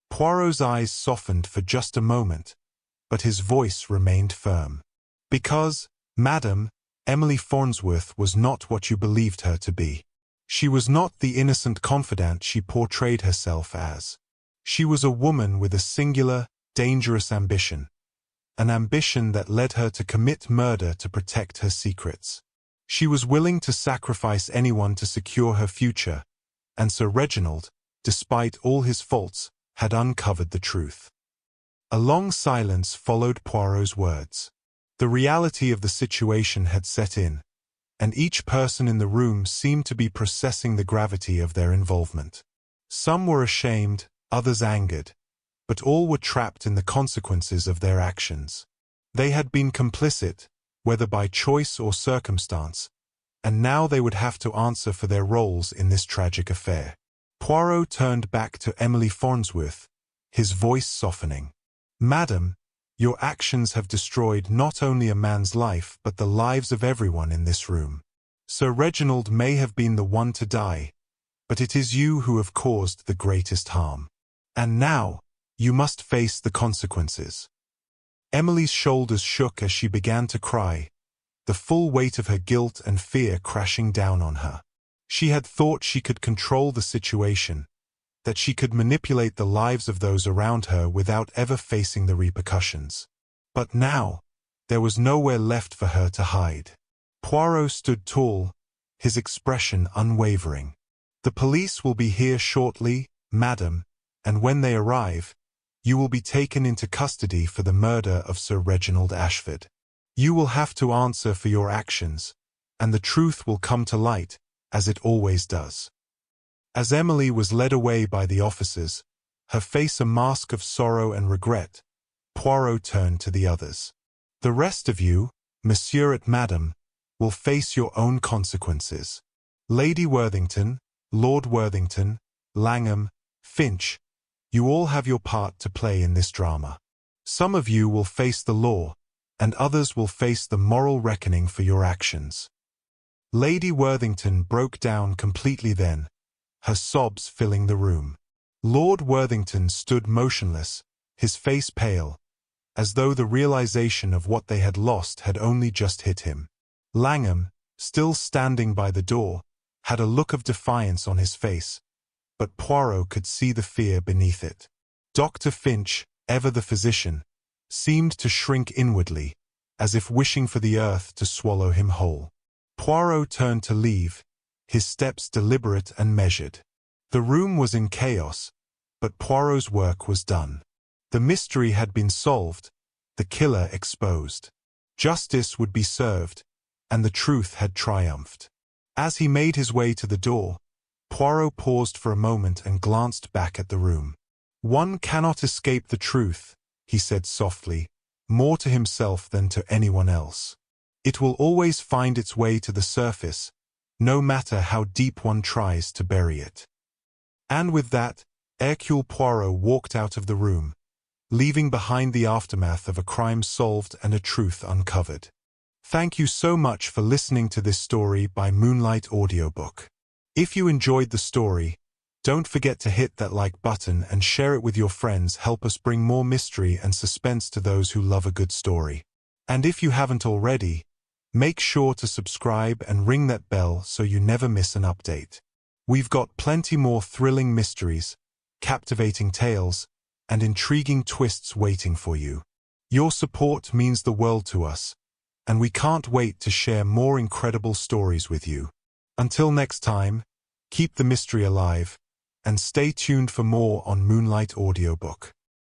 Poirot's eyes softened for just a moment, but his voice remained firm. Because, madam, Emily Farnsworth was not what you believed her to be. She was not the innocent confidant she portrayed herself as. She was a woman with a singular, dangerous ambition, an ambition that led her to commit murder to protect her secrets. She was willing to sacrifice anyone to secure her future, and Sir Reginald, despite all his faults, had uncovered the truth. A long silence followed Poirot's words. The reality of the situation had set in, and each person in the room seemed to be processing the gravity of their involvement. Some were ashamed, others angered, but all were trapped in the consequences of their actions. They had been complicit, whether by choice or circumstance, and now they would have to answer for their roles in this tragic affair. Poirot turned back to Emily Farnsworth, his voice softening. Madam, your actions have destroyed not only a man's life but the lives of everyone in this room. Sir Reginald may have been the one to die, but it is you who have caused the greatest harm. And now, you must face the consequences. Emily's shoulders shook as she began to cry, the full weight of her guilt and fear crashing down on her. She had thought she could control the situation, that she could manipulate the lives of those around her without ever facing the repercussions. But now, there was nowhere left for her to hide. Poirot stood tall, his expression unwavering. The police will be here shortly, madam, and when they arrive, you will be taken into custody for the murder of Sir Reginald Ashford. You will have to answer for your actions, and the truth will come to light, as it always does. As Emily was led away by the officers, her face a mask of sorrow and regret, Poirot turned to the others. The rest of you, monsieur and madam, will face your own consequences. Lady Worthington, Lord Worthington, Langham, Finch, you all have your part to play in this drama. Some of you will face the law, and others will face the moral reckoning for your actions. Lady Worthington broke down completely then, her sobs filling the room. Lord Worthington stood motionless, his face pale, as though the realization of what they had lost had only just hit him. Langham, still standing by the door, had a look of defiance on his face, but Poirot could see the fear beneath it. Dr. Finch, ever the physician, seemed to shrink inwardly, as if wishing for the earth to swallow him whole. Poirot turned to leave, his steps deliberate and measured. The room was in chaos, but Poirot's work was done. The mystery had been solved, the killer exposed. Justice would be served, and the truth had triumphed. As he made his way to the door, Poirot paused for a moment and glanced back at the room. "One cannot escape the truth," he said softly, more to himself than to anyone else. "It will always find its way to the surface, no matter how deep one tries to bury it." And with that, Hercule Poirot walked out of the room, leaving behind the aftermath of a crime solved and a truth uncovered. Thank you so much for listening to this story by Moonlight Audiobook. If you enjoyed the story, don't forget to hit that like button and share it with your friends. Help us bring more mystery and suspense to those who love a good story. And if you haven't already, make sure to subscribe and ring that bell so you never miss an update. We've got plenty more thrilling mysteries, captivating tales, and intriguing twists waiting for you. Your support means the world to us, and we can't wait to share more incredible stories with you. Until next time, keep the mystery alive, and stay tuned for more on Moonlight Audiobook.